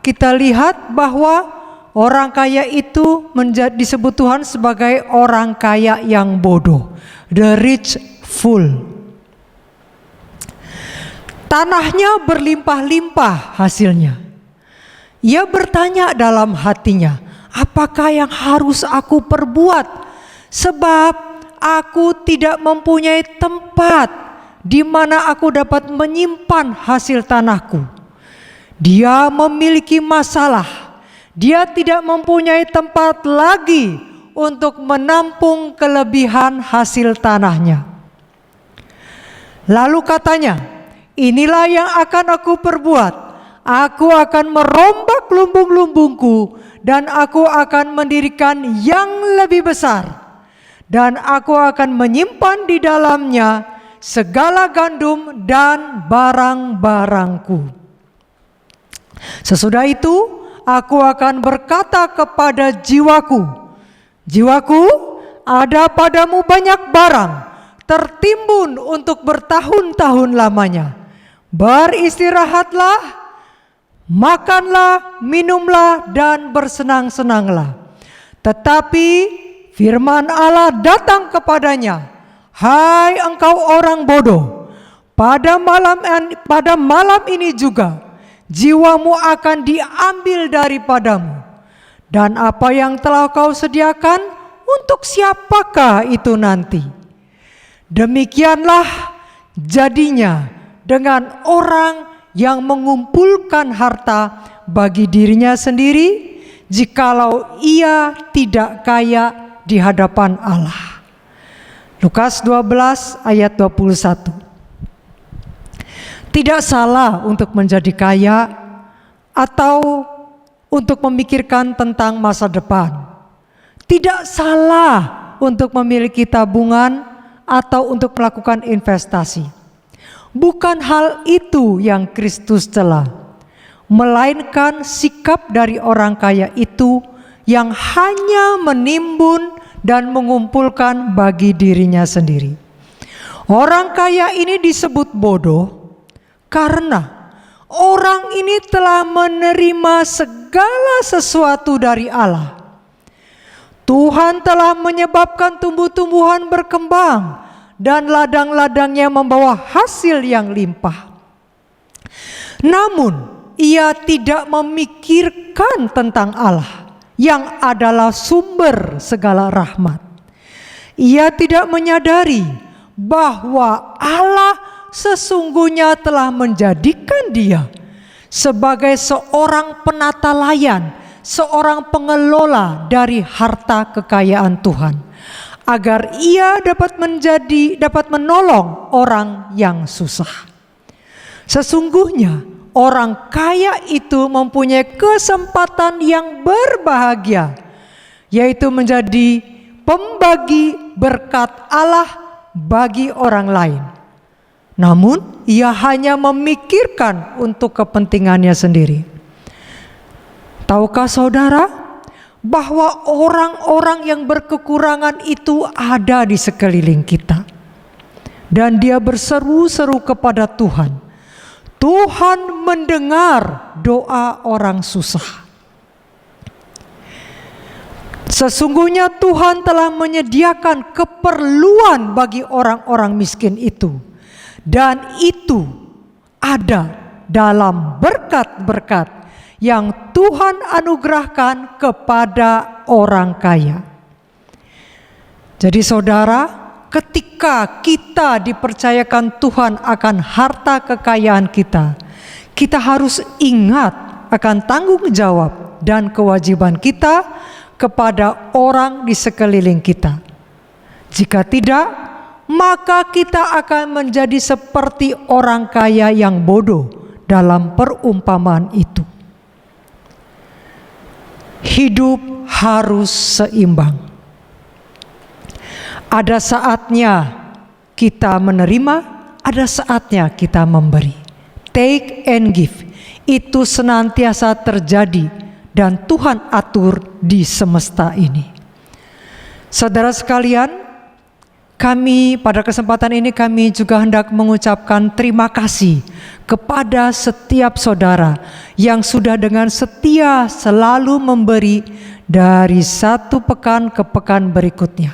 kita lihat bahwa orang kaya itu disebut Tuhan sebagai orang kaya yang bodoh, the rich fool. Tanahnya berlimpah-limpah hasilnya. Ia bertanya dalam hatinya, apakah yang harus aku perbuat? Sebab aku tidak mempunyai tempat di mana aku dapat menyimpan hasil tanahku. Dia memiliki masalah. Dia tidak mempunyai tempat lagi untuk menampung kelebihan hasil tanahnya. Lalu katanya, inilah yang akan aku perbuat. Aku akan merombak lumbung-lumbungku dan aku akan mendirikan yang lebih besar. Dan aku akan menyimpan di dalamnya segala gandum dan barang-barangku. Sesudah itu aku akan berkata kepada jiwaku, jiwaku, ada padamu banyak barang tertimbun untuk bertahun-tahun lamanya. Beristirahatlah, makanlah, minumlah, dan bersenang-senanglah. Tetapi firman Allah datang kepadanya, hai engkau orang bodoh, pada malam ini juga jiwamu akan diambil daripadamu. Dan apa yang telah kau sediakan, untuk siapakah itu nanti? Demikianlah jadinya dengan orang yang mengumpulkan harta bagi dirinya sendiri, jikalau ia tidak kaya di hadapan Allah. Lukas 12 ayat 21. Tidak salah untuk menjadi kaya atau untuk memikirkan tentang masa depan. Tidak salah untuk memiliki tabungan atau untuk melakukan investasi. Bukan hal itu yang Kristus cela, melainkan sikap dari orang kaya itu yang hanya menimbun dan mengumpulkan bagi dirinya sendiri. Orang kaya ini disebut bodoh karena orang ini telah menerima segala sesuatu dari Allah. Tuhan telah menyebabkan tumbuh-tumbuhan berkembang dan ladang-ladangnya membawa hasil yang limpah. Namun ia tidak memikirkan tentang Allah yang adalah sumber segala rahmat. Ia tidak menyadari bahwa Allah sesungguhnya telah menjadikan dia sebagai seorang penata layan, seorang pengelola dari harta kekayaan Tuhan, agar ia dapat menolong orang yang susah. Sesungguhnya orang kaya itu mempunyai kesempatan yang berbahagia, yaitu menjadi pembagi berkat Allah bagi orang lain. Namun ia hanya memikirkan untuk kepentingannya sendiri. Tahukah saudara bahwa orang-orang yang berkekurangan itu ada di sekeliling kita, dan dia berseru-seru kepada Tuhan. Tuhan mendengar doa orang susah. Sesungguhnya Tuhan telah menyediakan keperluan bagi orang-orang miskin itu, dan itu ada dalam berkat-berkat yang Tuhan anugerahkan kepada orang kaya. Jadi saudara, ketika kita dipercayakan Tuhan akan harta kekayaan kita, kita harus ingat akan tanggung jawab dan kewajiban kita kepada orang di sekeliling kita. Jika tidak, maka kita akan menjadi seperti orang kaya yang bodoh dalam perumpamaan itu. Hidup harus seimbang. Ada saatnya kita menerima, ada saatnya kita memberi. Take and give. Itu senantiasa terjadi dan Tuhan atur di semesta ini. Saudara sekalian, Kami pada kesempatan ini kami juga hendak mengucapkan terima kasih kepada setiap saudara yang sudah dengan setia selalu memberi dari satu pekan ke pekan berikutnya.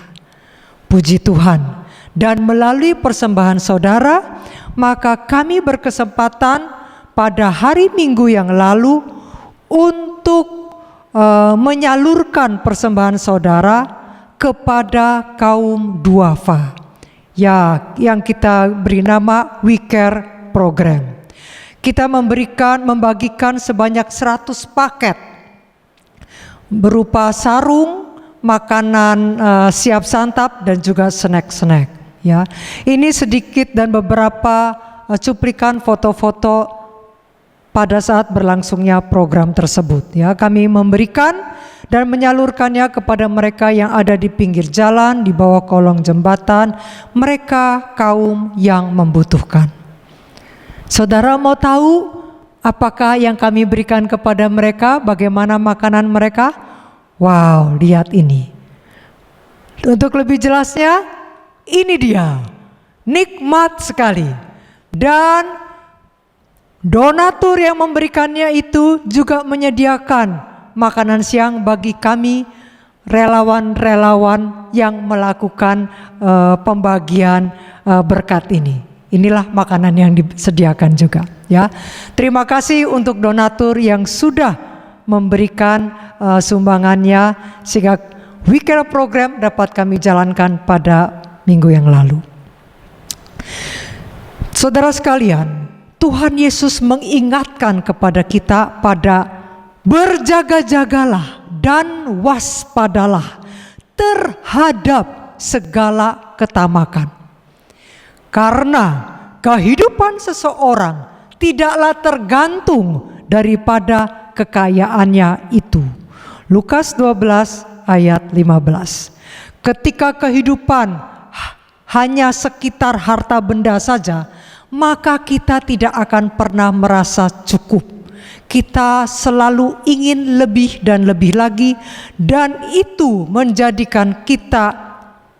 Puji Tuhan. Dan melalui persembahan saudara, maka kami berkesempatan pada hari Minggu yang lalu untuk menyalurkan persembahan saudara kepada kaum duafa ya, yang kita beri nama We Care Program. Kita membagikan sebanyak 100 paket berupa sarung, makanan siap santap dan juga snack-snack ya. Ini sedikit dan beberapa cuplikan foto-foto pada saat berlangsungnya program tersebut ya. Kami memberikan dan menyalurkannya kepada mereka yang ada di pinggir jalan, di bawah kolong jembatan, mereka kaum yang membutuhkan. Saudara mau tahu apakah yang kami berikan kepada mereka, bagaimana makanan mereka? Wow, lihat ini. Untuk lebih jelasnya, ini dia. Nikmat sekali. Dan donatur yang memberikannya itu juga menyediakan makanan siang bagi kami relawan-relawan yang melakukan pembagian berkat ini. Inilah makanan yang disediakan juga ya. Terima kasih untuk donatur yang sudah memberikan sumbangannya sehingga We Care Program dapat kami jalankan pada minggu yang lalu. Saudara sekalian, Tuhan Yesus mengingatkan kepada kita pada berjaga-jagalah dan waspadalah terhadap segala ketamakan. Karena kehidupan seseorang tidaklah tergantung daripada kekayaannya itu. Lukas 12 ayat 15. Ketika kehidupan hanya sekitar harta benda saja, maka kita tidak akan pernah merasa cukup. Kita selalu ingin lebih dan lebih lagi, dan itu menjadikan kita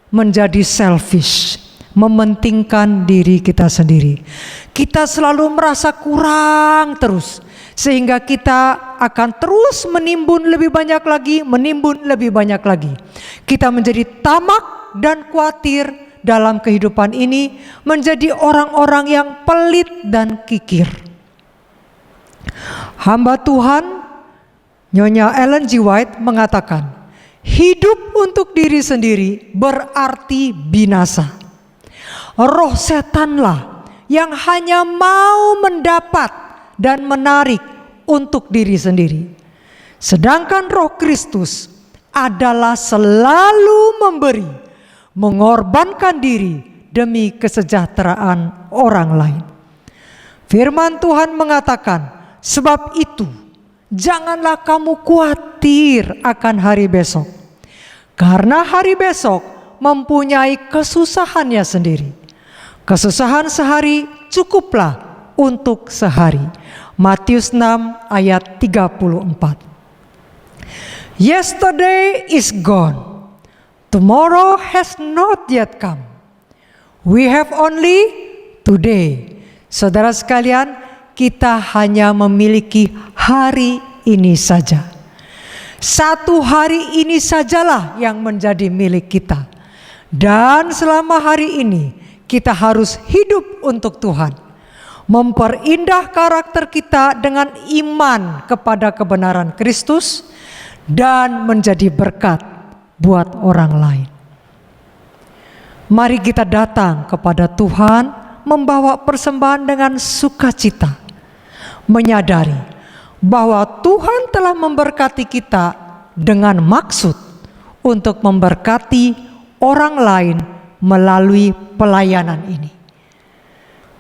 menjadi selfish, mementingkan diri kita sendiri. Kita selalu merasa kurang terus, sehingga kita akan terus menimbun lebih banyak lagi, menimbun lebih banyak lagi. Kita menjadi tamak dan khawatir dalam kehidupan ini, menjadi orang-orang yang pelit dan kikir. Hamba Tuhan Nyonya Ellen G. White mengatakan, hidup untuk diri sendiri berarti binasa. Roh setanlah yang hanya mau mendapat dan menarik untuk diri sendiri. Sedangkan Roh Kristus adalah selalu memberi, mengorbankan diri demi kesejahteraan orang lain. Firman Tuhan mengatakan, sebab itu janganlah kamu khawatir akan hari besok, karena hari besok mempunyai kesusahannya sendiri. Kesusahan sehari cukuplah untuk sehari. Matius 6 ayat 34. Yesterday is gone, tomorrow has not yet come. We have only today. Saudara sekalian, kita hanya memiliki hari ini saja. Satu hari ini sajalah yang menjadi milik kita. Dan selama hari ini kita harus hidup untuk Tuhan, memperindah karakter kita dengan iman kepada kebenaran Kristus, dan menjadi berkat buat orang lain. Mari kita datang kepada Tuhan membawa persembahan dengan sukacita, menyadari bahwa Tuhan telah memberkati kita dengan maksud untuk memberkati orang lain melalui pelayanan ini.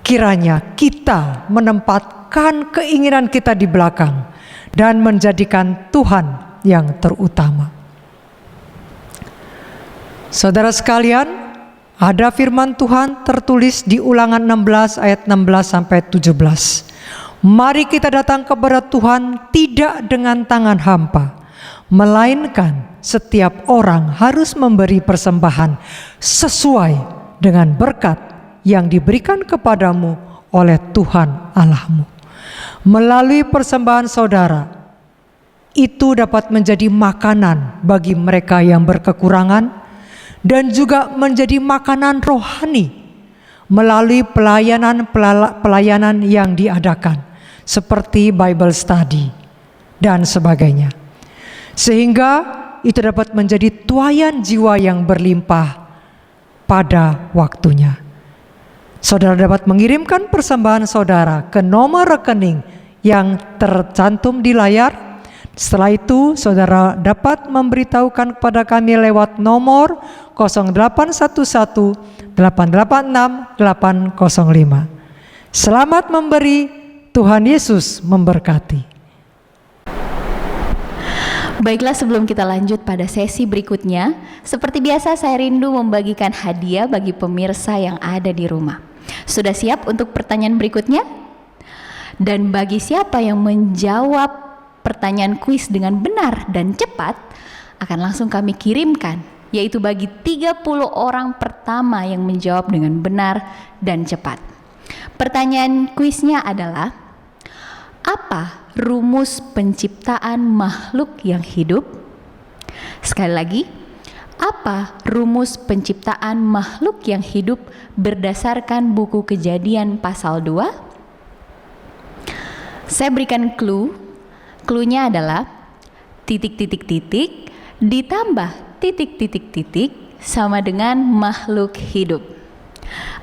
Kiranya kita menempatkan keinginan kita di belakang dan menjadikan Tuhan yang terutama. Saudara sekalian, ada firman Tuhan tertulis di Ulangan 16 ayat 16 sampai 17. Mari kita datang kepada Tuhan tidak dengan tangan hampa, melainkan setiap orang harus memberi persembahan sesuai dengan berkat yang diberikan kepadamu oleh Tuhan Allahmu. Melalui persembahan saudara, itu dapat menjadi makanan bagi mereka yang berkekurangan dan juga menjadi makanan rohani melalui pelayanan yang diadakan seperti Bible study dan sebagainya. Sehingga itu dapat menjadi tuaian jiwa yang berlimpah pada waktunya. Saudara dapat mengirimkan persembahan saudara ke nomor rekening yang tercantum di layar. Setelah itu saudara dapat memberitahukan kepada kami lewat nomor 0811 886 805. Selamat memberi, Tuhan Yesus memberkati. Baiklah, sebelum kita lanjut pada sesi berikutnya, seperti biasa saya rindu membagikan hadiah bagi pemirsa yang ada di rumah. Sudah siap untuk pertanyaan berikutnya? Dan bagi siapa yang menjawab pertanyaan kuis dengan benar dan cepat, akan langsung kami kirimkan, yaitu bagi 30 orang pertama yang menjawab dengan benar dan cepat. Pertanyaan kuisnya adalah, apa rumus penciptaan makhluk yang hidup? Sekali lagi, apa rumus penciptaan makhluk yang hidup berdasarkan buku Kejadian pasal 2? Saya berikan clue. Clue-nya adalah titik-titik-titik ditambah titik-titik-titik sama dengan makhluk hidup.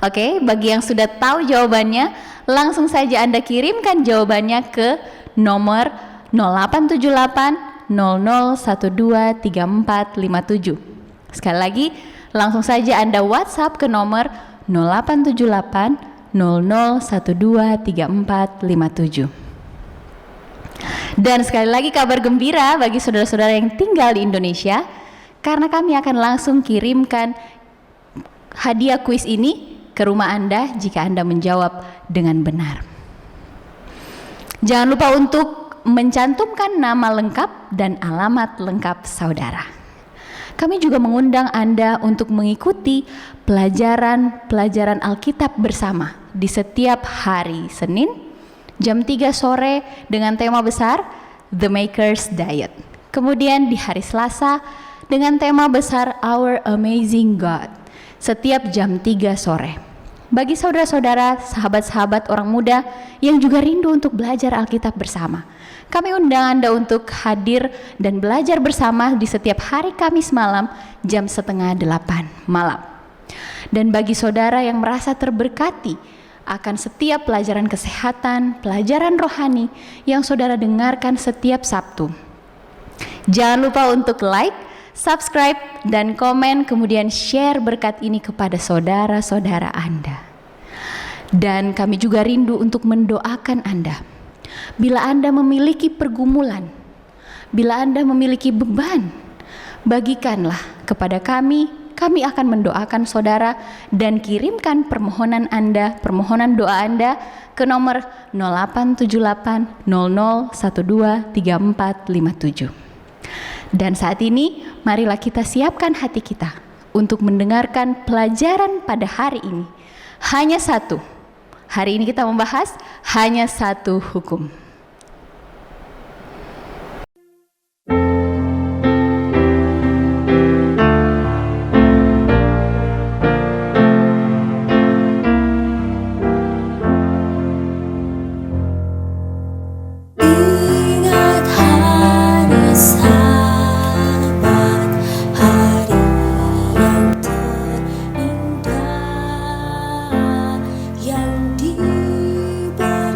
Oke, bagi yang sudah tahu jawabannya, langsung saja Anda kirimkan jawabannya ke nomor 0878 0012 3457. Sekali lagi, langsung saja Anda WhatsApp ke nomor 0878 0012 3457. Dan sekali lagi kabar gembira bagi saudara-saudara yang tinggal di Indonesia, karena kami akan langsung kirimkan hadiah kuis ini ke rumah Anda jika Anda menjawab dengan benar. Jangan lupa untuk mencantumkan nama lengkap dan alamat lengkap saudara. Kami juga mengundang Anda untuk mengikuti pelajaran Alkitab bersama di setiap hari Senin jam 3 sore dengan tema besar The Maker's Diet. Kemudian di hari Selasa dengan tema besar Our Amazing God setiap jam 3 sore. Bagi saudara-saudara, sahabat-sahabat orang muda yang juga rindu untuk belajar Alkitab bersama, kami undang Anda untuk hadir dan belajar bersama di setiap hari Kamis malam jam 7:30 malam. Dan bagi saudara yang merasa terberkati akan setiap pelajaran kesehatan, pelajaran rohani yang saudara dengarkan setiap Sabtu, jangan lupa untuk like, subscribe, dan komen, kemudian share berkat ini kepada saudara-saudara Anda. Dan kami juga rindu untuk mendoakan Anda. Bila Anda memiliki pergumulan, bila Anda memiliki beban, bagikanlah kepada kami akan mendoakan saudara dan kirimkan permohonan Anda, permohonan doa Anda ke nomor 0878 0012 3457. Dan saat ini, marilah kita siapkan hati kita untuk mendengarkan pelajaran pada hari ini. Hanya satu. Hari ini kita membahas hanya satu hukum. Yang diberkati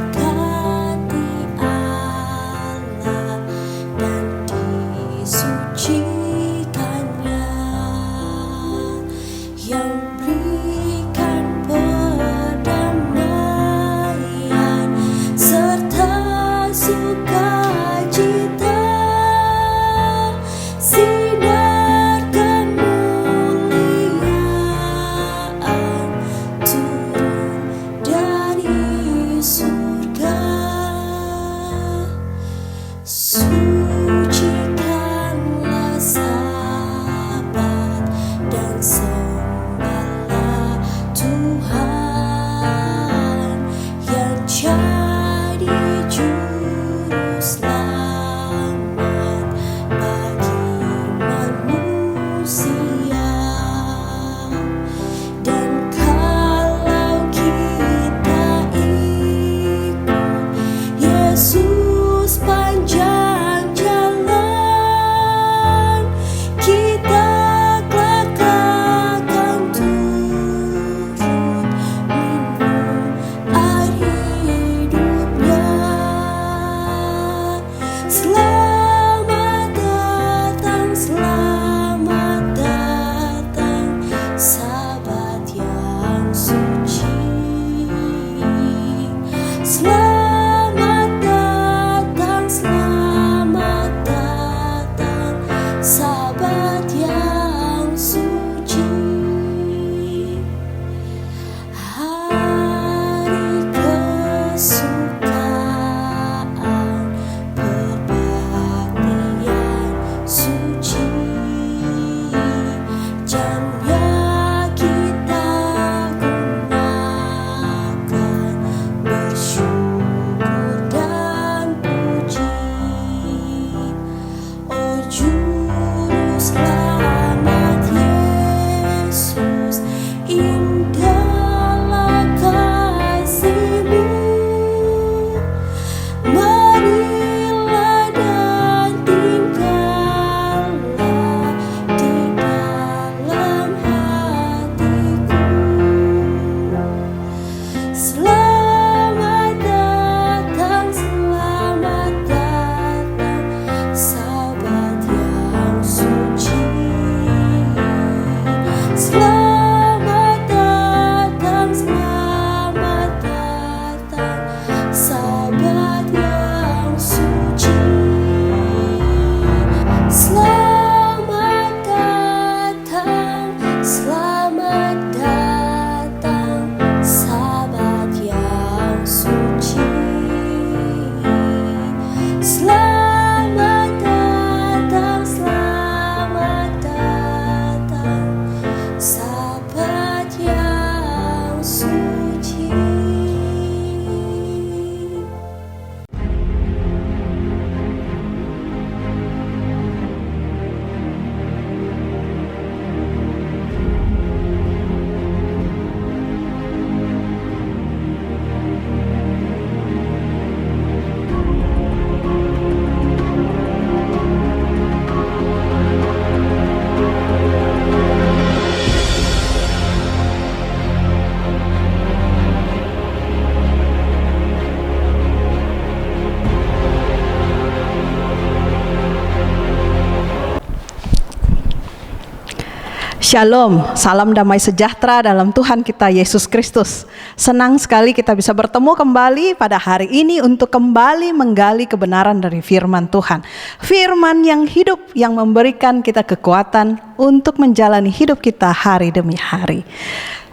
Shalom, salam damai sejahtera dalam Tuhan kita Yesus Kristus. Senang sekali kita bisa bertemu kembali pada hari ini untuk kembali menggali kebenaran dari firman Tuhan. Firman yang hidup, yang memberikan kita kekuatan untuk menjalani hidup kita hari demi hari.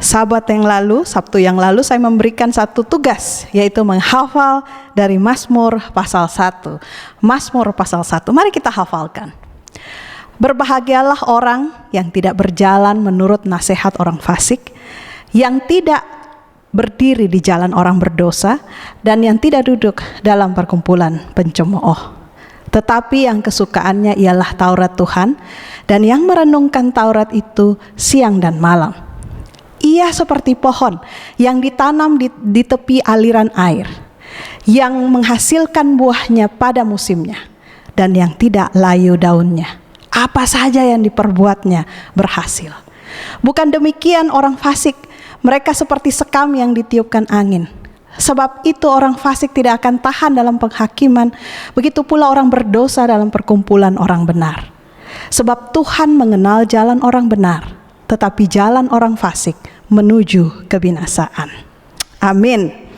Sabtu yang lalu saya memberikan satu tugas, yaitu menghafal dari Mazmur pasal 1. Mazmur pasal 1, mari kita hafalkan. Berbahagialah orang yang tidak berjalan menurut nasihat orang fasik, yang tidak berdiri di jalan orang berdosa, dan yang tidak duduk dalam perkumpulan pencemooh. Tetapi yang kesukaannya ialah Taurat Tuhan, dan yang merenungkan Taurat itu siang dan malam. Ia seperti pohon yang ditanam di tepi aliran air, yang menghasilkan buahnya pada musimnya, dan yang tidak layu daunnya. Apa saja yang diperbuatnya berhasil. Bukan demikian orang fasik, mereka seperti sekam yang ditiupkan angin. Sebab itu orang fasik tidak akan tahan dalam penghakiman, begitu pula orang berdosa dalam perkumpulan orang benar. Sebab Tuhan mengenal jalan orang benar, tetapi jalan orang fasik menuju kebinasaan. Amin.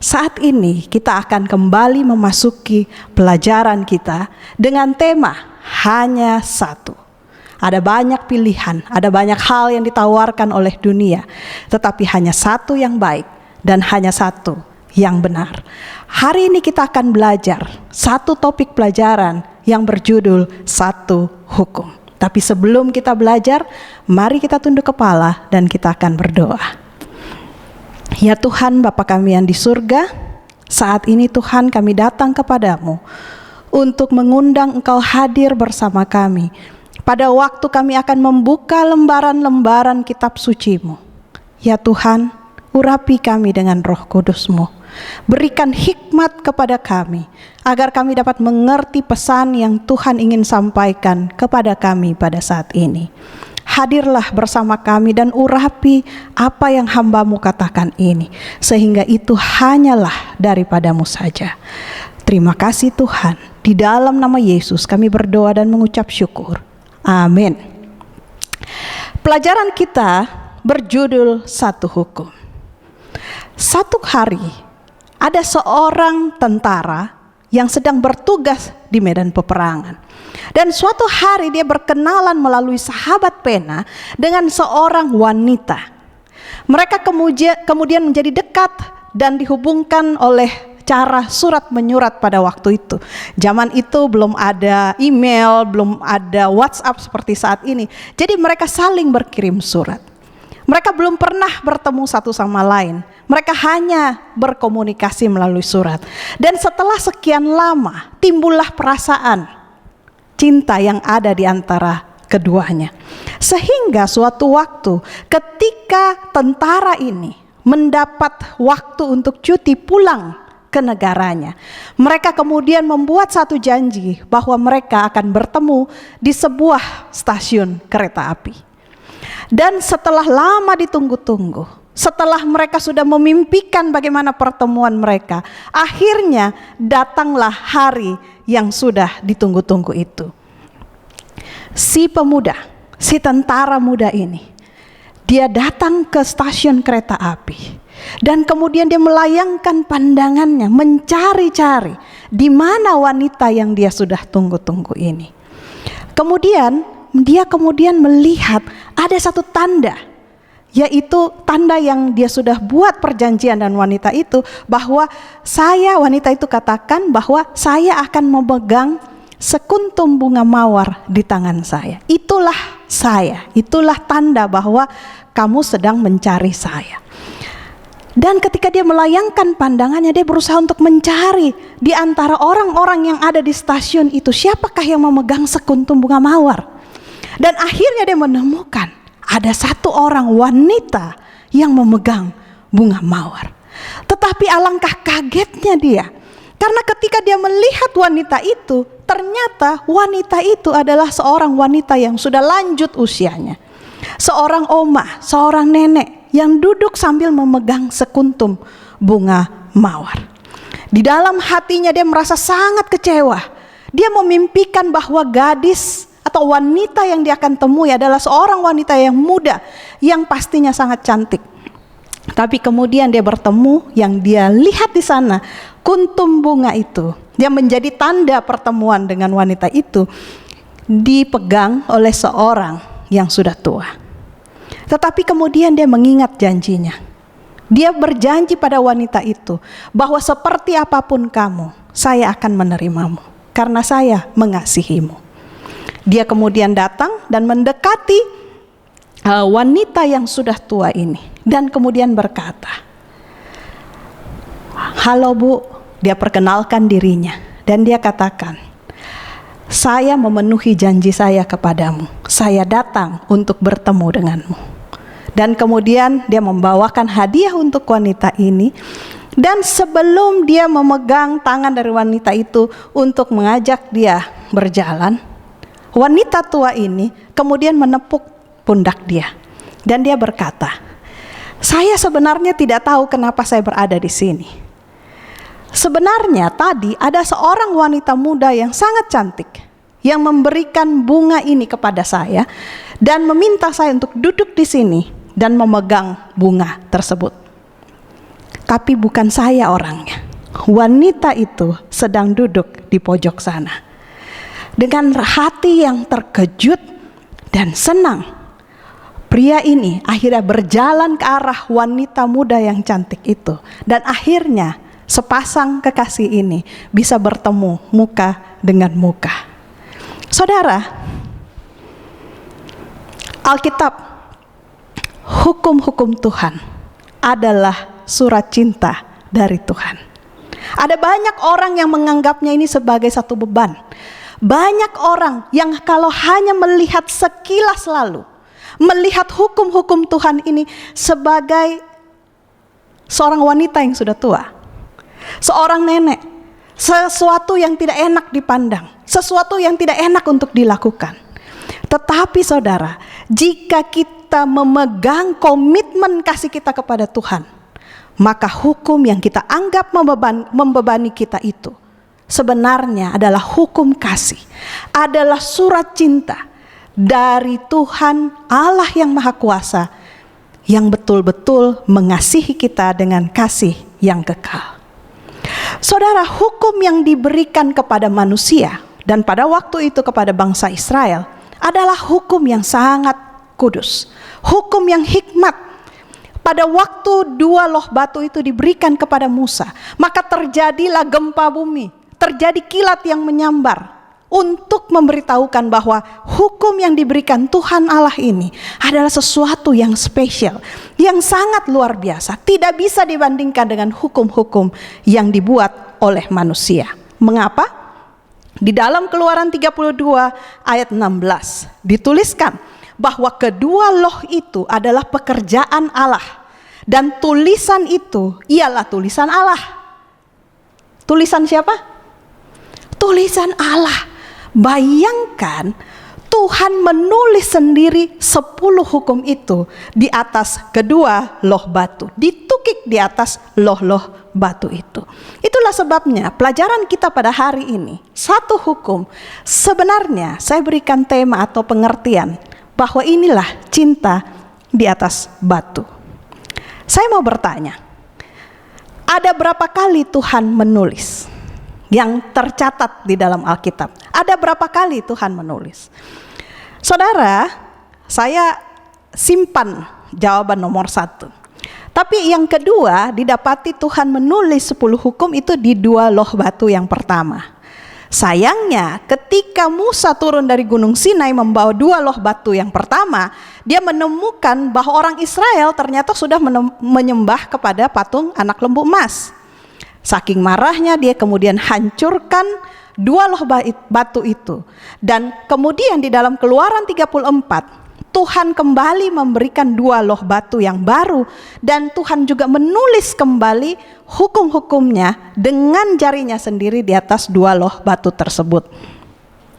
Saat ini kita akan kembali memasuki pelajaran kita dengan tema hanya satu. Ada banyak pilihan, ada banyak hal yang ditawarkan oleh dunia, tetapi hanya satu yang baik dan hanya satu yang benar. Hari ini kita akan belajar satu topik pelajaran yang berjudul satu hukum. Tapi sebelum kita belajar, mari kita tunduk kepala dan kita akan berdoa. Ya Tuhan, Bapa kami yang di surga, saat ini Tuhan kami datang kepadamu untuk mengundang Engkau hadir bersama kami. Pada waktu kami akan membuka lembaran-lembaran kitab suci-Mu. Ya Tuhan, urapi kami dengan Roh Kudus-Mu. Berikan hikmat kepada kami, agar kami dapat mengerti pesan yang Tuhan ingin sampaikan kepada kami pada saat ini. Hadirlah bersama kami dan urapi apa yang hamba-Mu katakan ini, sehingga itu hanyalah daripada-Mu saja. Terima kasih Tuhan. Di dalam nama Yesus kami berdoa dan mengucap syukur. Amin. Pelajaran kita berjudul satu hukum. Satu hari ada seorang tentara yang sedang bertugas di medan peperangan. Dan suatu hari dia berkenalan melalui sahabat pena dengan seorang wanita. Mereka kemudian menjadi dekat dan dihubungkan oleh cara surat menyurat pada waktu itu. Zaman itu belum ada email, belum ada WhatsApp seperti saat ini. Jadi mereka saling berkirim surat. Mereka belum pernah bertemu satu sama lain. Mereka hanya berkomunikasi melalui surat. Dan setelah sekian lama, timbullah perasaan cinta yang ada di antara keduanya. Sehingga suatu waktu ketika tentara ini mendapat waktu untuk cuti pulang ke negaranya, mereka kemudian membuat satu janji bahwa mereka akan bertemu di sebuah stasiun kereta api. Dan setelah lama ditunggu-tunggu, setelah mereka sudah memimpikan bagaimana pertemuan mereka, akhirnya datanglah hari yang sudah ditunggu-tunggu itu. Si pemuda, si tentara muda ini, dia datang ke stasiun kereta api. Dan kemudian dia melayangkan pandangannya, mencari-cari di mana wanita yang dia sudah tunggu-tunggu ini. Kemudian dia melihat ada satu tanda, yaitu tanda yang dia sudah buat perjanjian dan wanita itu, bahwa wanita itu katakan bahwa saya akan memegang sekuntum bunga mawar di tangan saya. Itulah saya, itulah tanda bahwa kamu sedang mencari saya. Dan ketika dia melayangkan pandangannya, dia berusaha untuk mencari di antara orang-orang yang ada di stasiun itu, siapakah yang memegang sekuntum bunga mawar. Dan akhirnya dia menemukan ada satu orang wanita yang memegang bunga mawar. Tetapi alangkah kagetnya dia, karena ketika dia melihat wanita itu, ternyata wanita itu adalah seorang wanita yang sudah lanjut usianya. Seorang oma, seorang nenek yang duduk sambil memegang sekuntum bunga mawar. Di dalam hatinya dia merasa sangat kecewa. Dia memimpikan bahwa gadis atau wanita yang dia akan temui adalah seorang wanita yang muda, yang pastinya sangat cantik. Tapi kemudian dia bertemu, yang dia lihat di sana kuntum bunga itu, yang menjadi tanda pertemuan dengan wanita itu, dipegang oleh seorang yang sudah tua. Tetapi kemudian dia mengingat janjinya. Dia berjanji pada wanita itu bahwa seperti apapun kamu, saya akan menerimamu karena saya mengasihimu. Dia kemudian datang dan mendekati wanita yang sudah tua ini dan kemudian berkata, "Halo Bu," dia perkenalkan dirinya dan dia katakan, "Saya memenuhi janji saya kepadamu. Saya datang untuk bertemu denganmu." Dan kemudian dia membawakan hadiah untuk wanita ini. Dan sebelum dia memegang tangan dari wanita itu untuk mengajak dia berjalan, wanita tua ini kemudian menepuk pundak dia. Dan dia berkata, "Saya sebenarnya tidak tahu kenapa saya berada di sini. Sebenarnya tadi ada seorang wanita muda yang sangat cantik yang memberikan bunga ini kepada saya dan meminta saya untuk duduk di sini dan memegang bunga tersebut. Tapi bukan saya orangnya. Wanita itu sedang duduk di pojok sana." Dengan hati yang terkejut dan senang, pria ini akhirnya berjalan ke arah wanita muda yang cantik itu. Dan akhirnya sepasang kekasih ini bisa bertemu muka dengan muka. Saudara, Alkitab, hukum-hukum Tuhan adalah surat cinta dari Tuhan. Ada banyak orang yang menganggapnya ini sebagai satu beban. Banyak orang yang kalau hanya melihat sekilas lalu, melihat hukum-hukum Tuhan ini sebagai seorang wanita yang sudah tua, seorang nenek, sesuatu yang tidak enak dipandang, sesuatu yang tidak enak untuk dilakukan. Tetapi saudara, jika kita memegang komitmen kasih kita kepada Tuhan, maka hukum yang kita anggap membebani kita itu sebenarnya adalah hukum kasih, adalah surat cinta dari Tuhan Allah yang Maha Kuasa, yang betul-betul mengasihi kita dengan kasih yang kekal. Saudara, hukum yang diberikan kepada manusia dan pada waktu itu kepada bangsa Israel adalah hukum yang sangat kudus, hukum yang hikmat. Pada waktu 2 loh batu itu diberikan kepada Musa, maka terjadilah gempa bumi, terjadi kilat yang menyambar untuk memberitahukan bahwa hukum yang diberikan Tuhan Allah ini adalah sesuatu yang spesial, yang sangat luar biasa, tidak bisa dibandingkan dengan hukum-hukum yang dibuat oleh manusia. Mengapa? Di dalam Keluaran 32 ayat 16 dituliskan bahwa kedua loh itu adalah pekerjaan Allah dan tulisan itu ialah tulisan Allah. Tulisan siapa? Tulisan Allah. Bayangkan Tuhan menulis sendiri 10 hukum itu di atas kedua loh batu, ditukik di atas loh-loh batu itu. Itulah sebabnya pelajaran kita pada hari ini, satu hukum, sebenarnya saya berikan tema atau pengertian bahwa inilah cinta di atas batu. Saya mau bertanya, ada berapa kali Tuhan menulis? Yang tercatat di dalam Alkitab, ada berapa kali Tuhan menulis? Saudara, saya simpan jawaban nomor 1. Tapi yang kedua, didapati Tuhan menulis 10 hukum itu di 2 loh batu yang pertama. Sayangnya ketika Musa turun dari Gunung Sinai membawa 2 loh batu yang pertama, dia menemukan bahwa orang Israel ternyata sudah menyembah kepada patung anak lembu emas. Saking marahnya dia kemudian hancurkan 2 loh batu itu. Dan kemudian di dalam Keluaran 34 Tuhan kembali memberikan 2 loh batu yang baru. Dan Tuhan juga menulis kembali hukum-hukumnya dengan jarinya sendiri di atas 2 loh batu tersebut.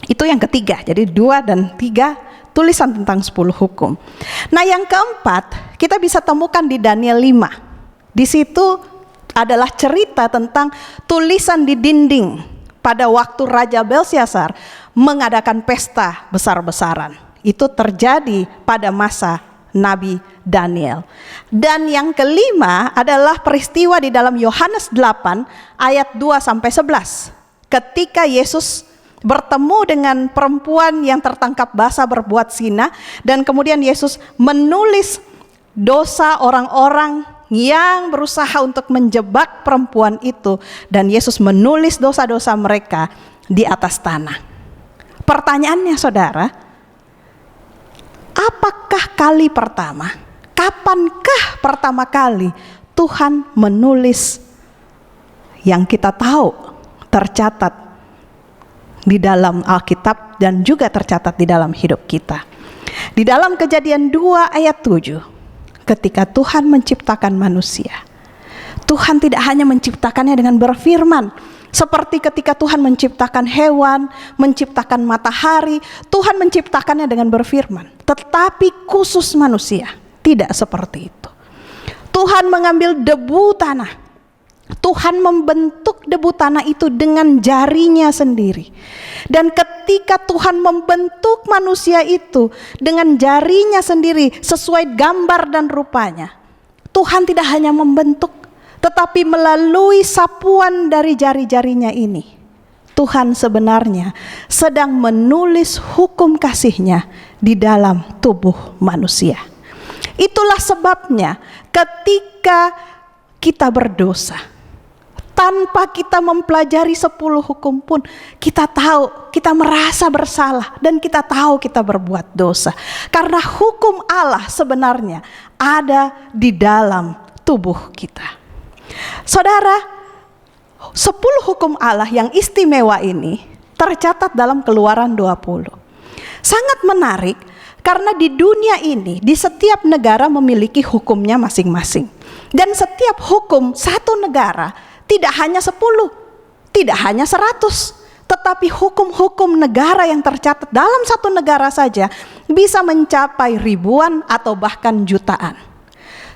Itu yang ketiga. Jadi 2 dan 3 tulisan tentang 10 hukum. Nah yang keempat kita bisa temukan di Daniel 5. Di situ adalah cerita tentang tulisan di dinding pada waktu Raja Belsyazar mengadakan pesta besar-besaran. Itu terjadi pada masa Nabi Daniel. Dan yang kelima adalah peristiwa di dalam Yohanes 8 ayat 2-11. Ketika Yesus bertemu dengan perempuan yang tertangkap basah berbuat zina, dan kemudian Yesus menulis dosa orang-orang yang berusaha untuk menjebak perempuan itu, dan Yesus menulis dosa-dosa mereka di atas tanah. Pertanyaannya saudara, apakah kali pertama, kapankah pertama kali Tuhan menulis yang kita tahu tercatat di dalam Alkitab dan juga tercatat di dalam hidup kita? Di dalam Kejadian 2 ayat 7, ketika Tuhan menciptakan manusia, Tuhan tidak hanya menciptakannya dengan berfirman, seperti ketika Tuhan menciptakan hewan, menciptakan matahari, Tuhan menciptakannya dengan berfirman. Tetapi khusus manusia, tidak seperti itu. Tuhan mengambil debu tanah, Tuhan membentuk debu tanah itu dengan jarinya sendiri. Dan ketika Tuhan membentuk manusia itu dengan jarinya sendiri sesuai gambar dan rupanya, Tuhan tidak hanya membentuk, tetapi melalui sapuan dari jari-jarinya ini, Tuhan sebenarnya sedang menulis hukum kasih-Nya di dalam tubuh manusia. Itulah sebabnya ketika kita berdosa, tanpa kita mempelajari 10 hukum pun, kita tahu, kita merasa bersalah, dan kita tahu kita berbuat dosa. Karena hukum Allah sebenarnya ada di dalam tubuh kita. Saudara, 10 hukum Allah yang istimewa ini tercatat dalam Keluaran 20. Sangat menarik karena di dunia ini, di setiap negara memiliki hukumnya masing-masing. Dan setiap hukum satu negara tidak hanya 10, tidak hanya 100, tetapi hukum-hukum negara yang tercatat dalam satu negara saja bisa mencapai ribuan atau bahkan jutaan.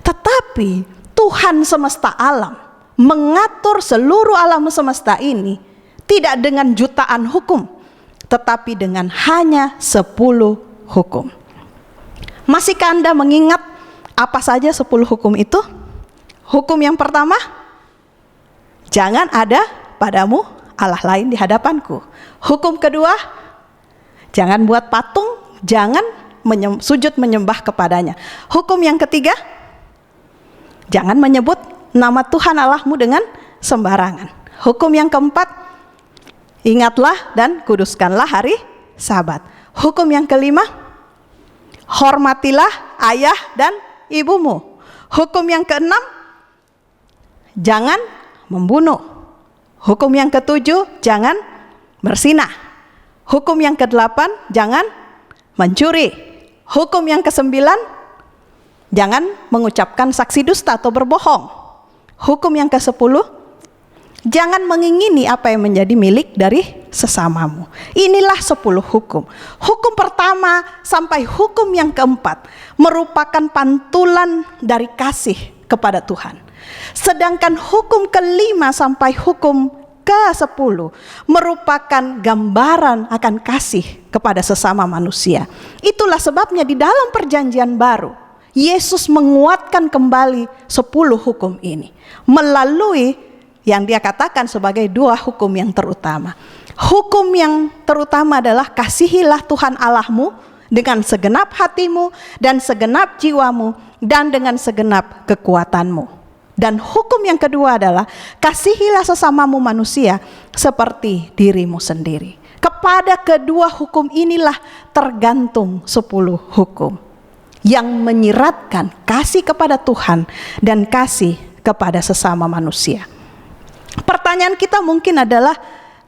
Tetapi Tuhan semesta alam mengatur seluruh alam semesta ini tidak dengan jutaan hukum, tetapi dengan hanya 10 hukum. Masihkah Anda mengingat apa saja 10 hukum itu? Hukum yang pertama, jangan ada padamu Allah lain di hadapanku. Hukum kedua, jangan buat patung, jangan sujud menyembah kepadanya. Hukum yang ketiga, jangan menyebut nama Tuhan Allahmu dengan sembarangan. Hukum yang keempat, ingatlah dan kuduskanlah hari Sabat. Hukum yang kelima, hormatilah ayah dan ibumu. Hukum yang keenam, jangan membunuh. Hukum yang ketujuh, jangan berzinah. Hukum yang kedelapan, jangan mencuri. Hukum yang kesembilan, jangan mengucapkan saksi dusta atau berbohong. Hukum yang ke-10, jangan mengingini apa yang menjadi milik dari sesamamu. Inilah 10 hukum. Hukum pertama sampai hukum yang keempat merupakan pantulan dari kasih kepada Tuhan. Sedangkan hukum kelima sampai hukum ke-10 merupakan gambaran akan kasih kepada sesama manusia. Itulah sebabnya di dalam perjanjian baru, Yesus menguatkan kembali 10 hukum ini melalui yang dia katakan sebagai 2 hukum yang terutama. Hukum yang terutama adalah kasihilah Tuhan Allahmu dengan segenap hatimu dan segenap jiwamu dan dengan segenap kekuatanmu. Dan hukum yang kedua adalah kasihilah sesamamu manusia seperti dirimu sendiri. Kepada kedua hukum inilah tergantung 10 hukum yang menyiratkan kasih kepada Tuhan dan kasih kepada sesama manusia. Pertanyaan kita mungkin adalah,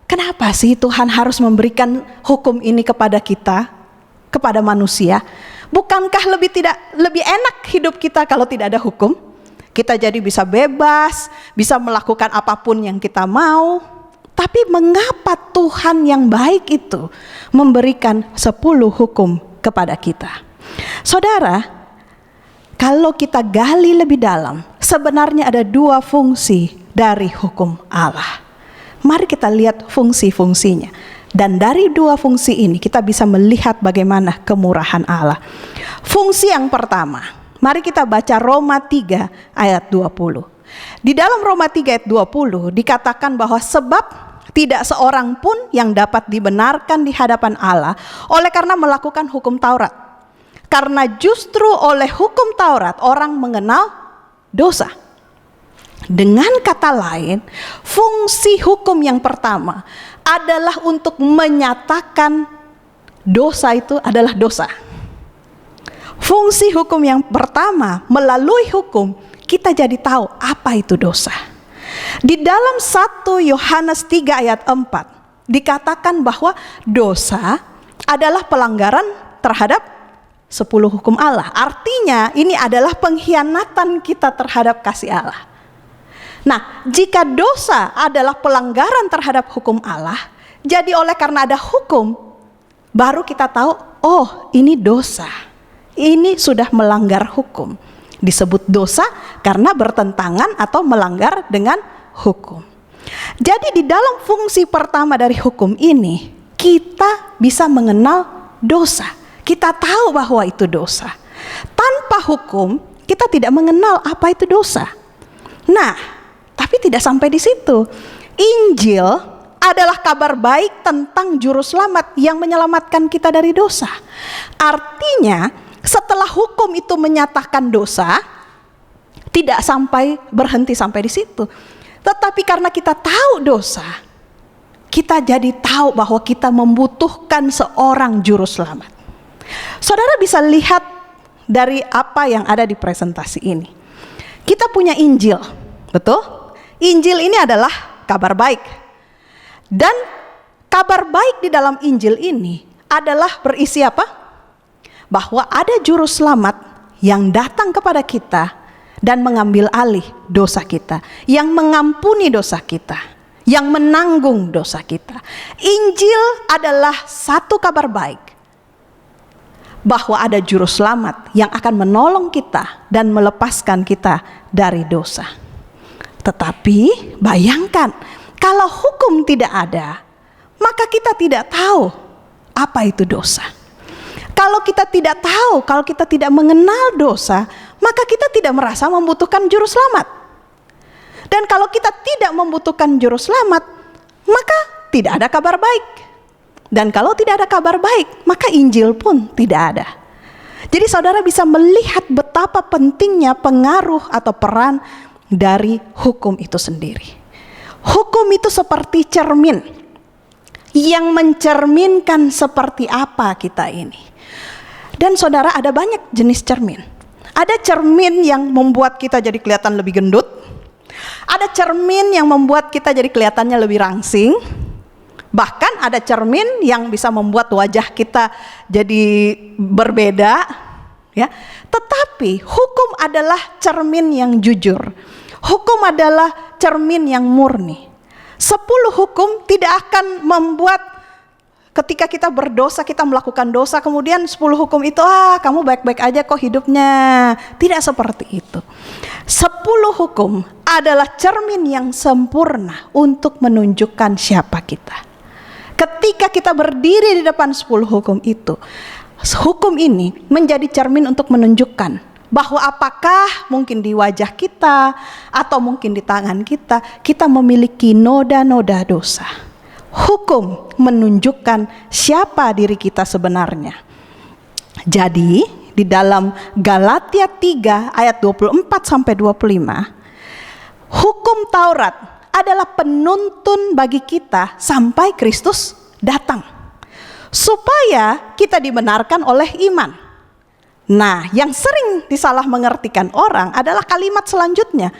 kenapa sih Tuhan harus memberikan hukum ini kepada kita, kepada manusia? Bukankah lebih enak hidup kita kalau tidak ada hukum? Kita jadi bisa bebas, bisa melakukan apapun yang kita mau. Tapi mengapa Tuhan yang baik itu memberikan 10 hukum kepada kita? Saudara, kalau kita gali lebih dalam, sebenarnya ada 2 fungsi dari hukum Allah. Mari kita lihat fungsi-fungsinya. Dan dari dua fungsi ini kita bisa melihat bagaimana kemurahan Allah. Fungsi yang pertama, mari kita baca Roma 3 ayat 20. Di dalam Roma 3 ayat 20 dikatakan bahwa sebab tidak seorang pun yang dapat dibenarkan di hadapan Allah oleh karena melakukan hukum Taurat. Karena justru oleh hukum Taurat orang mengenal dosa. Dengan kata lain, fungsi hukum yang pertama adalah untuk menyatakan dosa itu adalah dosa. Fungsi hukum yang pertama, melalui hukum kita jadi tahu apa itu dosa. Di dalam 1 Yohanes 3 ayat 4 dikatakan bahwa dosa adalah pelanggaran terhadap 10 hukum Allah. Artinya ini adalah pengkhianatan kita terhadap kasih Allah. Nah, jika dosa adalah pelanggaran terhadap hukum Allah, jadi oleh karena ada hukum, baru kita tahu, oh ini dosa. Ini sudah melanggar hukum. Disebut dosa karena bertentangan atau melanggar dengan hukum. Jadi di dalam fungsi pertama dari hukum ini, kita bisa mengenal dosa. Kita tahu bahwa itu dosa. Tanpa hukum, kita tidak mengenal apa itu dosa. Nah, tapi tidak sampai di situ. Injil adalah kabar baik tentang juru selamat yang menyelamatkan kita dari dosa. Artinya, setelah hukum itu menyatakan dosa, tidak berhenti sampai di situ. Tetapi karena kita tahu dosa, kita jadi tahu bahwa kita membutuhkan seorang juru selamat. Saudara bisa lihat dari apa yang ada di presentasi ini. Kita punya Injil, betul? Injil ini adalah kabar baik. Dan kabar baik di dalam Injil ini adalah berisi apa? Bahwa ada juru selamat yang datang kepada kita dan mengambil alih dosa kita, yang mengampuni dosa kita, yang menanggung dosa kita. Injil adalah satu kabar baik bahwa ada juru selamat yang akan menolong kita dan melepaskan kita dari dosa. Tetapi bayangkan, kalau hukum tidak ada, maka kita tidak tahu apa itu dosa. Kalau kita tidak tahu, kalau kita tidak mengenal dosa, maka kita tidak merasa membutuhkan juru selamat. Dan kalau kita tidak membutuhkan juru selamat, maka tidak ada kabar baik. Dan kalau tidak ada kabar baik, maka Injil pun tidak ada. Jadi saudara bisa melihat betapa pentingnya pengaruh atau peran dari hukum itu sendiri. Hukum itu seperti cermin yang mencerminkan seperti apa kita ini. Dan saudara, ada banyak jenis cermin. Ada cermin yang membuat kita jadi kelihatan lebih gendut. Ada cermin yang membuat kita jadi kelihatannya lebih rangsing. Bahkan ada cermin yang bisa membuat wajah kita jadi berbeda, ya. Tetapi hukum adalah cermin yang jujur. Hukum adalah cermin yang murni. 10 hukum tidak akan membuat ketika kita berdosa, kita melakukan dosa, kemudian 10 hukum itu, kamu baik-baik aja kok hidupnya. Tidak seperti itu. 10 hukum adalah cermin yang sempurna untuk menunjukkan siapa kita. Ketika kita berdiri di depan 10 hukum itu, hukum ini menjadi cermin untuk menunjukkan bahwa apakah mungkin di wajah kita atau mungkin di tangan kita memiliki noda-noda dosa. Hukum menunjukkan siapa diri kita sebenarnya. Jadi di dalam Galatia 3 ayat 24 sampai 25, hukum Taurat adalah penuntun bagi kita sampai Kristus datang, supaya kita dibenarkan oleh iman. Nah, yang sering disalah mengertikan orang adalah kalimat selanjutnya.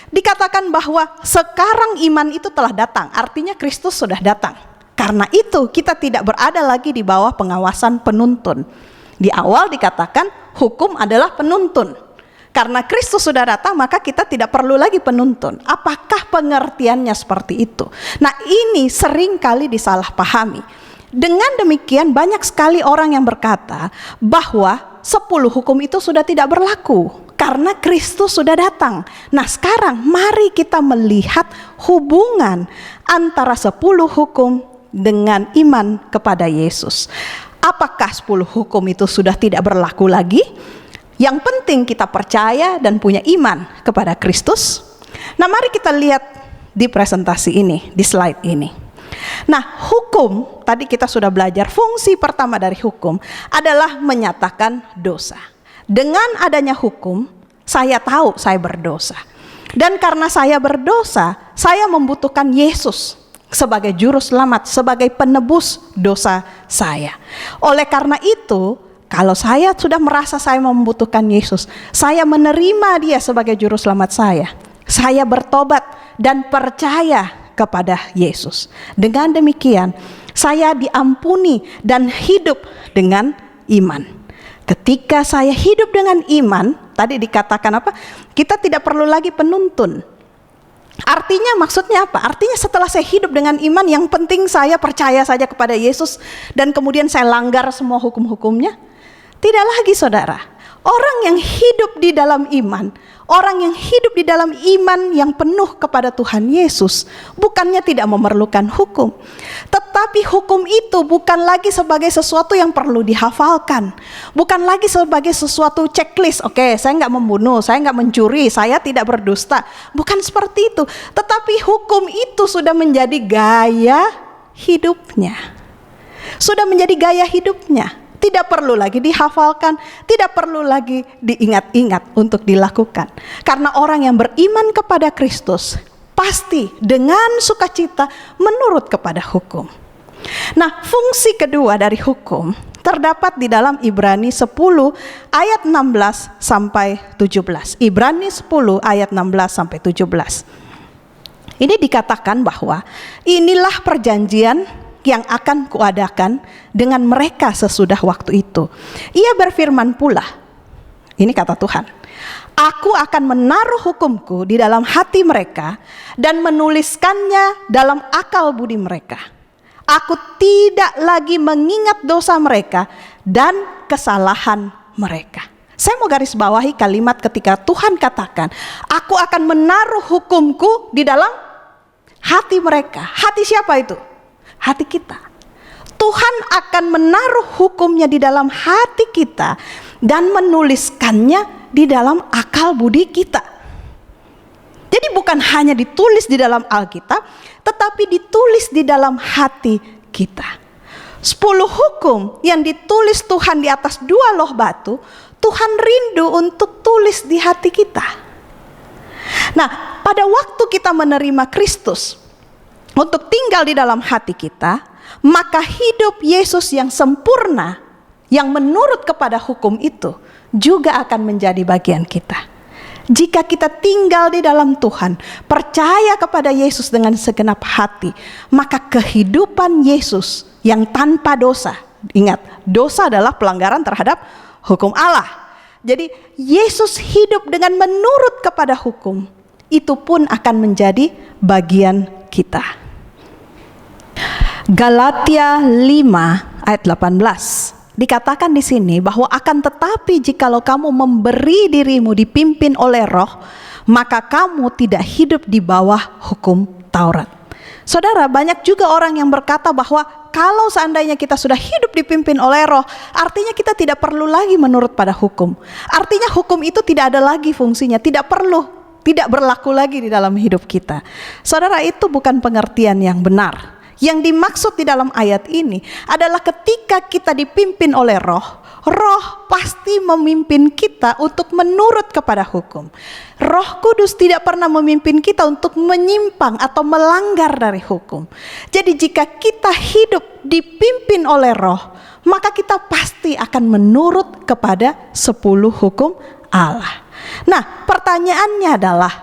Dikatakan bahwa sekarang iman itu telah datang, artinya Kristus sudah datang. Karena itu kita tidak berada lagi di bawah pengawasan penuntun. Di awal dikatakan hukum adalah penuntun. Karena Kristus sudah datang, maka kita tidak perlu lagi penuntun. Apakah pengertiannya seperti itu? Nah, ini sering kali disalahpahami. Dengan demikian banyak sekali orang yang berkata bahwa 10 hukum itu sudah tidak berlaku. karena Kristus sudah datang. Nah sekarang mari kita melihat hubungan antara 10 hukum dengan iman kepada Yesus. Apakah 10 hukum itu sudah tidak berlaku lagi? Yang penting kita percaya dan punya iman kepada Kristus. Nah mari kita lihat di presentasi ini, di slide ini. Nah hukum, tadi kita sudah belajar fungsi pertama dari hukum adalah menyatakan dosa. Dengan adanya hukum, saya tahu saya berdosa. Dan karena saya berdosa, saya membutuhkan Yesus sebagai juru selamat, sebagai penebus dosa saya. Oleh karena itu, kalau saya sudah merasa saya membutuhkan Yesus, saya menerima Dia sebagai juru selamat saya. Saya bertobat dan percaya kepada Yesus. Dengan demikian, saya diampuni dan hidup dengan iman. Ketika saya hidup dengan iman, tadi dikatakan apa? Kita tidak perlu lagi penuntun. Artinya maksudnya apa? Artinya setelah saya hidup dengan iman, yang penting saya percaya saja kepada Yesus dan kemudian saya langgar semua hukum-hukumnya. Tidak lagi saudara. Orang yang hidup di dalam iman, orang yang hidup di dalam iman yang penuh kepada Tuhan Yesus, bukannya tidak memerlukan hukum. Tetapi hukum itu bukan lagi sebagai sesuatu yang perlu dihafalkan. Bukan lagi sebagai sesuatu checklist. Oke, saya nggak membunuh, saya nggak mencuri, saya tidak berdusta. Bukan seperti itu. Tetapi hukum itu sudah menjadi gaya hidupnya. Sudah menjadi gaya hidupnya. Tidak perlu lagi dihafalkan, tidak perlu lagi diingat-ingat untuk dilakukan. Karena orang yang beriman kepada Kristus pasti dengan sukacita menurut kepada hukum. Nah, fungsi kedua dari hukum terdapat di dalam Ibrani 10 ayat 16 sampai 17. Ibrani 10 ayat 16 sampai 17. Ini dikatakan bahwa inilah perjanjian yang akan kuadakan dengan mereka sesudah waktu itu. Ia berfirman pula, ini kata Tuhan, aku akan menaruh hukumku di dalam hati mereka dan menuliskannya dalam akal budi mereka. Aku tidak lagi mengingat dosa mereka dan kesalahan mereka. Saya mau garis bawahi kalimat ketika Tuhan katakan, aku akan menaruh hukumku di dalam hati mereka. Hati siapa itu? Hati kita. Tuhan akan menaruh hukumnya di dalam hati kita dan menuliskannya di dalam akal budi kita. Jadi bukan hanya ditulis di dalam Alkitab, tetapi ditulis di dalam hati kita. 10 hukum yang ditulis Tuhan di atas 2 loh batu, Tuhan rindu untuk tulis di hati kita. Nah, pada waktu kita menerima Kristus untuk tinggal di dalam hati kita, maka hidup Yesus yang sempurna, yang menurut kepada hukum itu, juga akan menjadi bagian kita. Jika kita tinggal di dalam Tuhan, percaya kepada Yesus dengan segenap hati, maka kehidupan Yesus yang tanpa dosa, ingat, dosa adalah pelanggaran terhadap hukum Allah. Jadi Yesus hidup dengan menurut kepada hukum, itu pun akan menjadi bagian kita. Galatia 5 ayat 18 dikatakan di sini bahwa akan tetapi jikalau kamu memberi dirimu dipimpin oleh Roh, maka kamu tidak hidup di bawah hukum Taurat. Saudara, banyak juga orang yang berkata bahwa kalau seandainya kita sudah hidup dipimpin oleh Roh, artinya kita tidak perlu lagi menurut pada hukum. Artinya hukum itu tidak ada lagi fungsinya, tidak perlu, tidak berlaku lagi di dalam hidup kita. Saudara, itu bukan pengertian yang benar. Yang dimaksud di dalam ayat ini adalah ketika kita dipimpin oleh Roh, Roh pasti memimpin kita untuk menurut kepada hukum. Roh Kudus tidak pernah memimpin kita untuk menyimpang atau melanggar dari hukum. Jadi jika kita hidup dipimpin oleh Roh, maka kita pasti akan menurut kepada 10 hukum Allah. Nah, pertanyaannya adalah,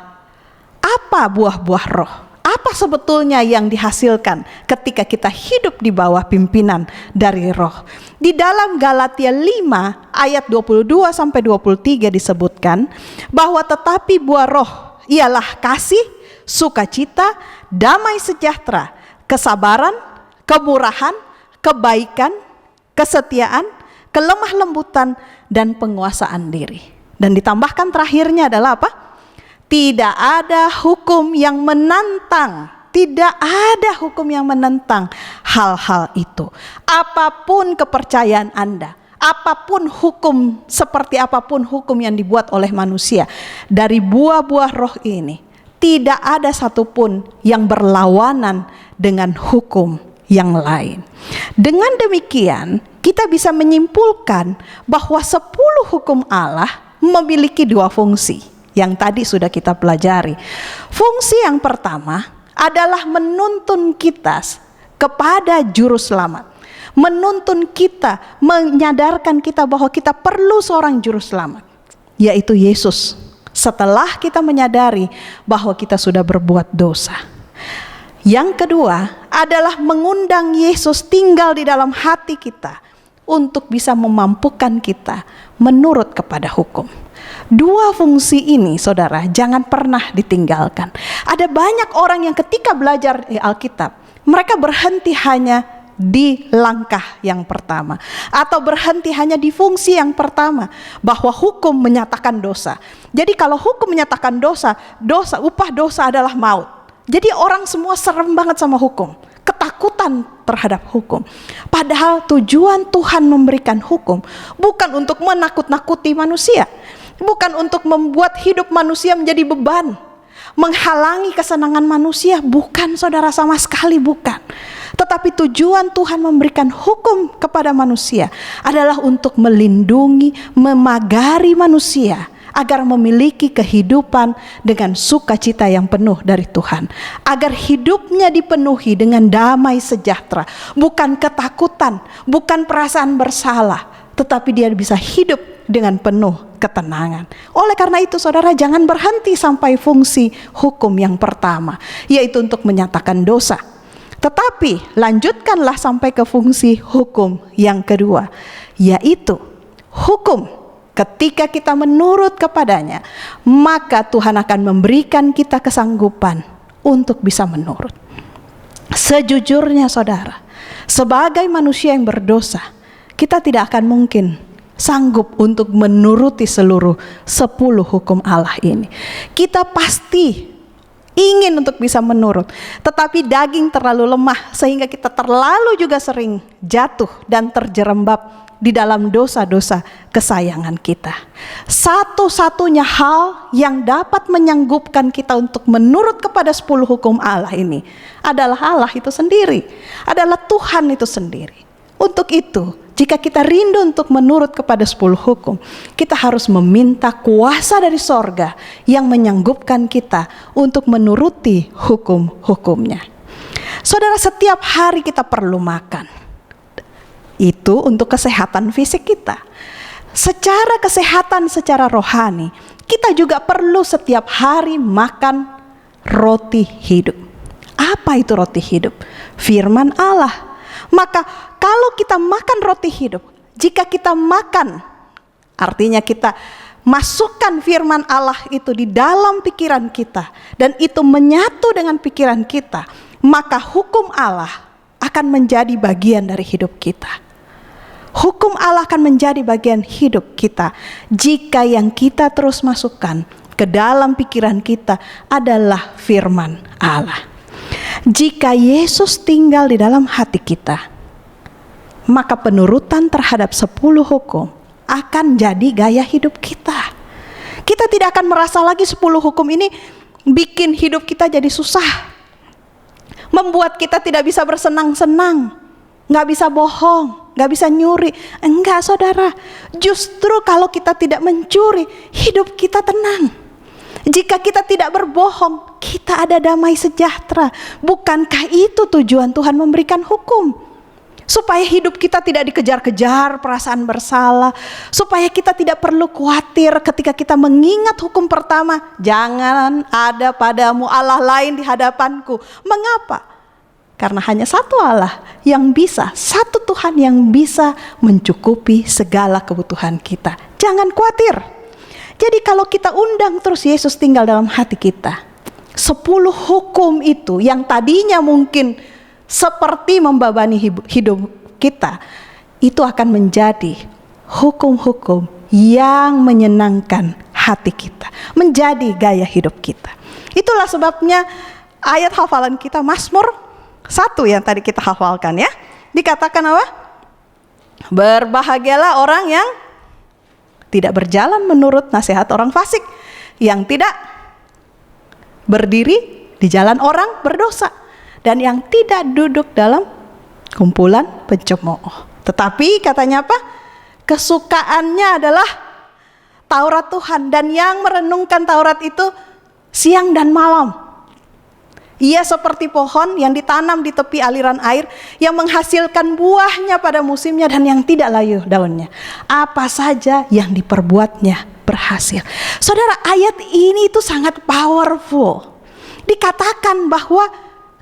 apa buah-buah Roh? Apa sebetulnya yang dihasilkan ketika kita hidup di bawah pimpinan dari Roh? Di dalam Galatia 5 ayat 22 sampai 23 disebutkan bahwa tetapi buah Roh ialah kasih, sukacita, damai sejahtera, kesabaran, kemurahan, kebaikan, kesetiaan, kelemah lembutan, dan penguasaan diri. Dan ditambahkan terakhirnya adalah apa? Tidak ada hukum yang menantang. Tidak ada hukum yang menentang hal-hal itu. Apapun kepercayaan Anda, apapun hukum, seperti apapun hukum yang dibuat oleh manusia, dari buah-buah roh ini, tidak ada satupun yang berlawanan dengan hukum yang lain. Dengan demikian, kita bisa menyimpulkan bahwa 10 hukum Allah memiliki 2 fungsi yang tadi sudah kita pelajari. Fungsi yang pertama adalah menuntun kita kepada juru selamat. Menuntun kita, menyadarkan kita bahwa kita perlu seorang juru selamat, yaitu Yesus. Setelah kita menyadari bahwa kita sudah berbuat dosa. Yang kedua adalah mengundang Yesus tinggal di dalam hati kita untuk bisa memampukan kita menurut kepada hukum. 2 fungsi ini, saudara, jangan pernah ditinggalkan. Ada banyak orang yang ketika belajar Alkitab, mereka berhenti hanya di langkah yang pertama, atau berhenti hanya di fungsi yang pertama, bahwa hukum menyatakan dosa. Jadi kalau hukum menyatakan dosa, upah dosa adalah maut. Jadi orang semua serem banget sama hukum, ketakutan terhadap hukum. Padahal tujuan Tuhan memberikan hukum bukan untuk menakut-nakuti manusia, bukan untuk membuat hidup manusia menjadi beban, menghalangi kesenangan manusia, bukan, saudara, sama sekali bukan. Tetapi tujuan Tuhan memberikan hukum kepada manusia adalah untuk melindungi, memagari manusia agar memiliki kehidupan dengan sukacita yang penuh dari Tuhan, agar hidupnya dipenuhi dengan damai sejahtera, bukan ketakutan, bukan perasaan bersalah, tetapi dia bisa hidup dengan penuh ketenangan. Oleh karena itu, saudara, jangan berhenti sampai fungsi hukum yang pertama, yaitu untuk menyatakan dosa. Tetapi lanjutkanlah sampai ke fungsi hukum yang kedua, yaitu hukum. Ketika kita menurut kepadanya, maka Tuhan akan memberikan kita kesanggupan untuk bisa menurut. Sejujurnya, saudara, sebagai manusia yang berdosa, kita tidak akan mungkin sanggup untuk menuruti seluruh 10 hukum Allah ini. Kita pasti ingin untuk bisa menurut, tetapi daging terlalu lemah sehingga kita terlalu juga sering jatuh dan terjerembab di dalam dosa-dosa kesayangan kita. Satu-satunya hal yang dapat menyanggupkan kita untuk menurut kepada 10 hukum Allah ini adalah Allah itu sendiri, adalah Tuhan itu sendiri. Untuk itu, jika kita rindu untuk menurut kepada 10 hukum, kita harus meminta kuasa dari sorga yang menyanggupkan kita untuk menuruti hukum-hukumnya. Saudara, setiap hari kita perlu makan. Itu untuk kesehatan fisik kita. Secara kesehatan, secara rohani, kita juga perlu setiap hari makan roti hidup. Apa itu roti hidup? Firman Allah. Maka kalau kita makan roti hidup, jika kita makan, artinya kita masukkan firman Allah itu di dalam pikiran kita, dan itu menyatu dengan pikiran kita, maka hukum Allah akan menjadi bagian dari hidup kita. Hukum Allah akan menjadi bagian hidup kita jika yang kita terus masukkan ke dalam pikiran kita adalah firman Allah. Jika Yesus tinggal di dalam hati kita, maka penurutan terhadap 10 hukum akan jadi gaya hidup kita. Kita tidak akan merasa lagi 10 hukum ini bikin hidup kita jadi susah, membuat kita tidak bisa bersenang-senang, gak bisa bohong, gak bisa nyuri. Enggak, saudara, justru kalau kita tidak mencuri, hidup kita tenang. Jika kita tidak berbohong, kita ada damai sejahtera. Bukankah itu tujuan Tuhan memberikan hukum? Supaya hidup kita tidak dikejar-kejar perasaan bersalah, supaya kita tidak perlu khawatir ketika kita mengingat hukum pertama, jangan ada padamu Allah lain di hadapanku. Mengapa? Karena hanya satu Allah yang bisa, satu Tuhan yang bisa mencukupi segala kebutuhan kita. Jangan khawatir. Jadi kalau kita undang terus Yesus tinggal dalam hati kita, 10 hukum itu yang tadinya mungkin seperti membebani hidup kita, itu akan menjadi hukum-hukum yang menyenangkan hati kita, menjadi gaya hidup kita. Itulah sebabnya ayat hafalan kita Mazmur 1 yang tadi kita hafalkan ya. Dikatakan apa? Berbahagialah orang yang tidak berjalan menurut nasihat orang fasik, yang tidak berdiri di jalan orang berdosa, dan yang tidak duduk dalam kumpulan pencemooh. Tetapi katanya apa? Kesukaannya adalah Taurat Tuhan, dan yang merenungkan Taurat itu siang dan malam. Ia seperti pohon yang ditanam di tepi aliran air, yang menghasilkan buahnya pada musimnya dan yang tidak layu daunnya. Apa saja yang diperbuatnya berhasil. Saudara, ayat ini itu sangat powerful. Dikatakan bahwa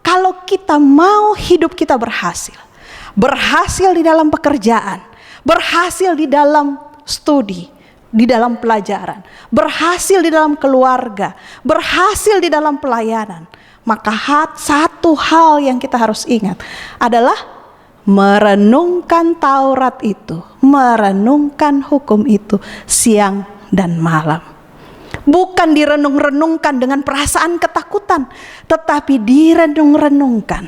kalau kita mau hidup kita berhasil di dalam pekerjaan, berhasil di dalam studi, di dalam pelajaran, berhasil di dalam keluarga, berhasil di dalam pelayanan, maka satu hal yang kita harus ingat adalah merenungkan Taurat itu, merenungkan hukum itu siang dan malam. Bukan direnung-renungkan dengan perasaan ketakutan, tetapi direnung-renungkan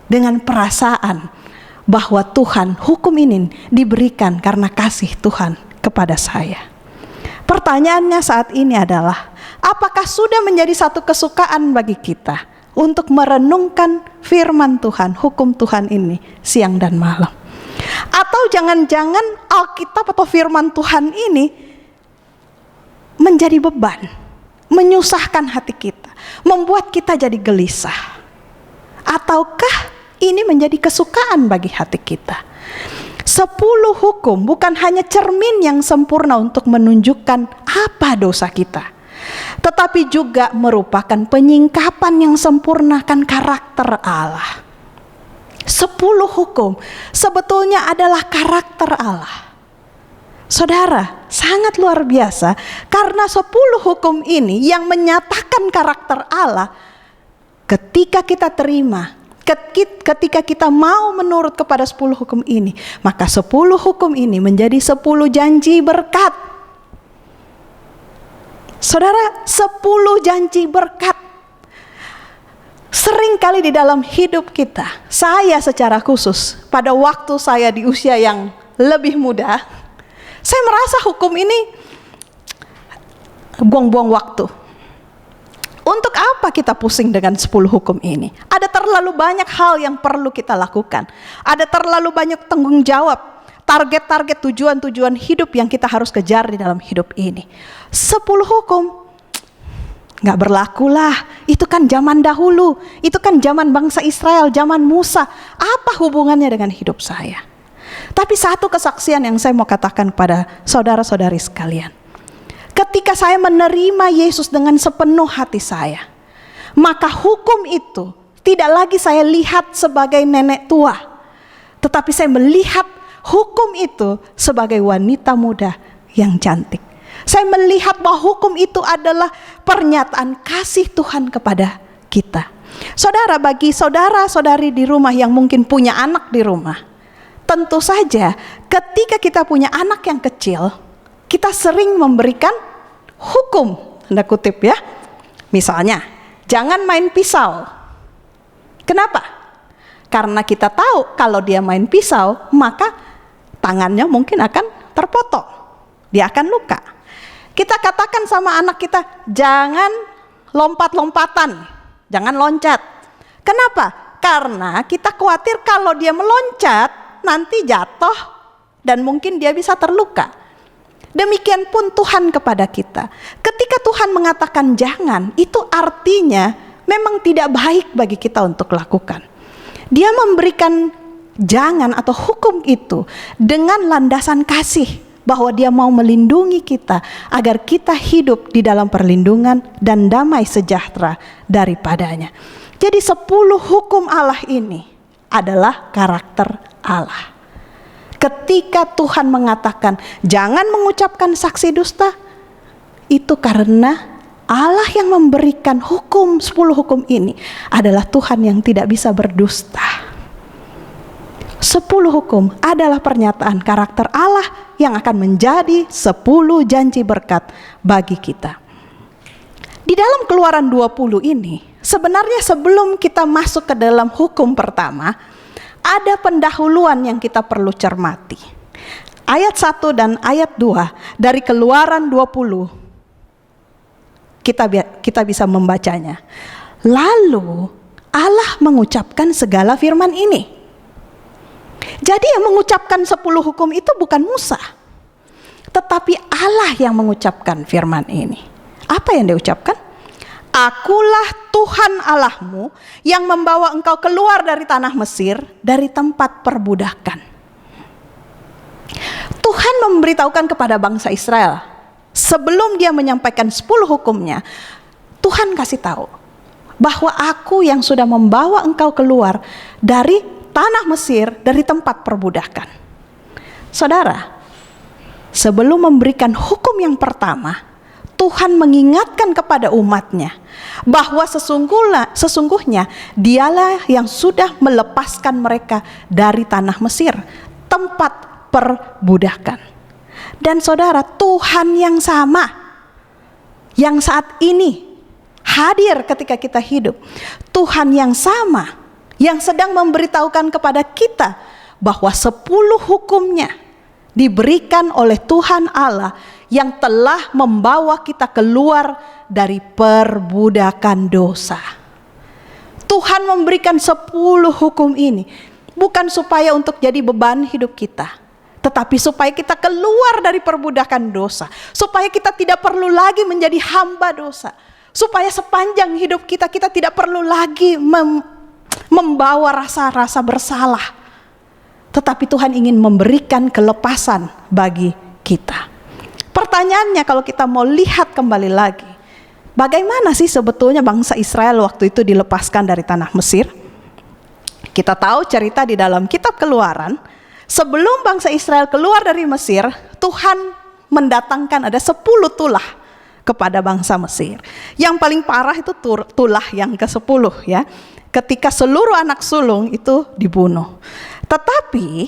dengan perasaan bahwa Tuhan, hukum ini diberikan karena kasih Tuhan kepada saya. Pertanyaannya saat ini adalah, apakah sudah menjadi satu kesukaan bagi kita untuk merenungkan firman Tuhan, hukum Tuhan ini siang dan malam? Atau jangan-jangan Alkitab atau firman Tuhan ini menjadi beban, menyusahkan hati kita, membuat kita jadi gelisah? Ataukah ini menjadi kesukaan bagi hati kita? 10 hukum bukan hanya cermin yang sempurna untuk menunjukkan apa dosa kita, tetapi juga merupakan penyingkapan yang sempurnakan karakter Allah. 10 hukum sebetulnya adalah karakter Allah. Saudara, sangat luar biasa, karena 10 hukum ini yang menyatakan karakter Allah. Ketika kita terima, ketika kita mau menurut kepada 10 hukum ini, maka 10 hukum ini menjadi 10 janji berkat. Saudara, 10 janji berkat. Seringkali di dalam hidup kita, saya secara khusus pada waktu saya di usia yang lebih muda, saya merasa hukum ini buang-buang waktu. Untuk apa kita pusing dengan 10 hukum ini? Ada terlalu banyak hal yang perlu kita lakukan. Ada terlalu banyak tanggung jawab, target-target, tujuan-tujuan hidup yang kita harus kejar di dalam hidup ini. 10 hukum gak berlaku lah. Itu kan zaman dahulu. Itu kan zaman bangsa Israel, zaman Musa. Apa hubungannya dengan hidup saya? Tapi satu kesaksian yang saya mau katakan pada saudara-saudari sekalian. Ketika saya menerima Yesus dengan sepenuh hati saya, maka hukum itu tidak lagi saya lihat sebagai nenek tua, tetapi saya melihat hukum itu sebagai wanita muda yang cantik. Saya melihat bahwa hukum itu adalah pernyataan kasih Tuhan kepada kita. Saudara, bagi saudara-saudari di rumah yang mungkin punya anak di rumah, tentu saja ketika kita punya anak yang kecil, kita sering memberikan hukum, tanda kutip ya. Misalnya, jangan main pisau. Kenapa? Karena kita tahu kalau dia main pisau, maka tangannya mungkin akan terpotong. Dia akan luka. Kita katakan sama anak kita, jangan lompat-lompatan, jangan loncat. Kenapa? Karena kita khawatir kalau dia meloncat, nanti jatuh dan mungkin dia bisa terluka. Demikian pun Tuhan kepada kita. Ketika Tuhan mengatakan jangan, itu artinya memang tidak baik bagi kita untuk lakukan. Dia memberikan jangan atau hukum itu dengan landasan kasih, bahwa dia mau melindungi kita agar kita hidup di dalam perlindungan dan damai sejahtera daripadanya. Jadi 10 hukum Allah ini adalah karakter Allah. Ketika Tuhan mengatakan jangan mengucapkan saksi dusta, itu karena Allah yang memberikan hukum 10 hukum ini adalah Tuhan yang tidak bisa berdusta. 10 hukum adalah pernyataan karakter Allah yang akan menjadi 10 janji berkat bagi kita. Di dalam Keluaran 20 ini, sebenarnya sebelum kita masuk ke dalam hukum pertama, ada pendahuluan yang kita perlu cermati. Ayat 1 dan ayat 2 dari Keluaran 20, kita bisa membacanya. Lalu Allah mengucapkan segala firman ini. Jadi yang mengucapkan 10 hukum itu bukan Musa, tetapi Allah yang mengucapkan firman ini. Apa yang diucapkan? Akulah Tuhan Allahmu yang membawa engkau keluar dari tanah Mesir, dari tempat perbudakan. Tuhan memberitahukan kepada bangsa Israel, sebelum dia menyampaikan 10 hukumnya, Tuhan kasih tahu bahwa aku yang sudah membawa engkau keluar dari tanah Mesir, dari tempat perbudakan. Saudara, sebelum memberikan hukum yang pertama, Tuhan mengingatkan kepada umatnya bahwa sesungguhnya dialah yang sudah melepaskan mereka dari tanah Mesir, tempat perbudakan. Dan saudara, Tuhan yang sama yang saat ini hadir ketika kita hidup, Tuhan yang sama yang sedang memberitahukan kepada kita bahwa 10 hukumnya diberikan oleh Tuhan Allah yang telah membawa kita keluar dari perbudakan dosa. Tuhan memberikan 10 hukum ini bukan supaya untuk jadi beban hidup kita, tetapi supaya kita keluar dari perbudakan dosa, supaya kita tidak perlu lagi menjadi hamba dosa, supaya sepanjang hidup kita tidak perlu lagi membawa rasa-rasa bersalah, tetapi Tuhan ingin memberikan kelepasan bagi kita. Pertanyaannya, kalau kita mau lihat kembali lagi, bagaimana sih sebetulnya bangsa Israel waktu itu dilepaskan dari tanah Mesir? Kita tahu cerita di dalam kitab Keluaran, sebelum bangsa Israel keluar dari Mesir, Tuhan mendatangkan ada 10 tulah kepada bangsa Mesir. Yang paling parah itu tulah yang ke-10 ya. Ketika seluruh anak sulung itu dibunuh. Tetapi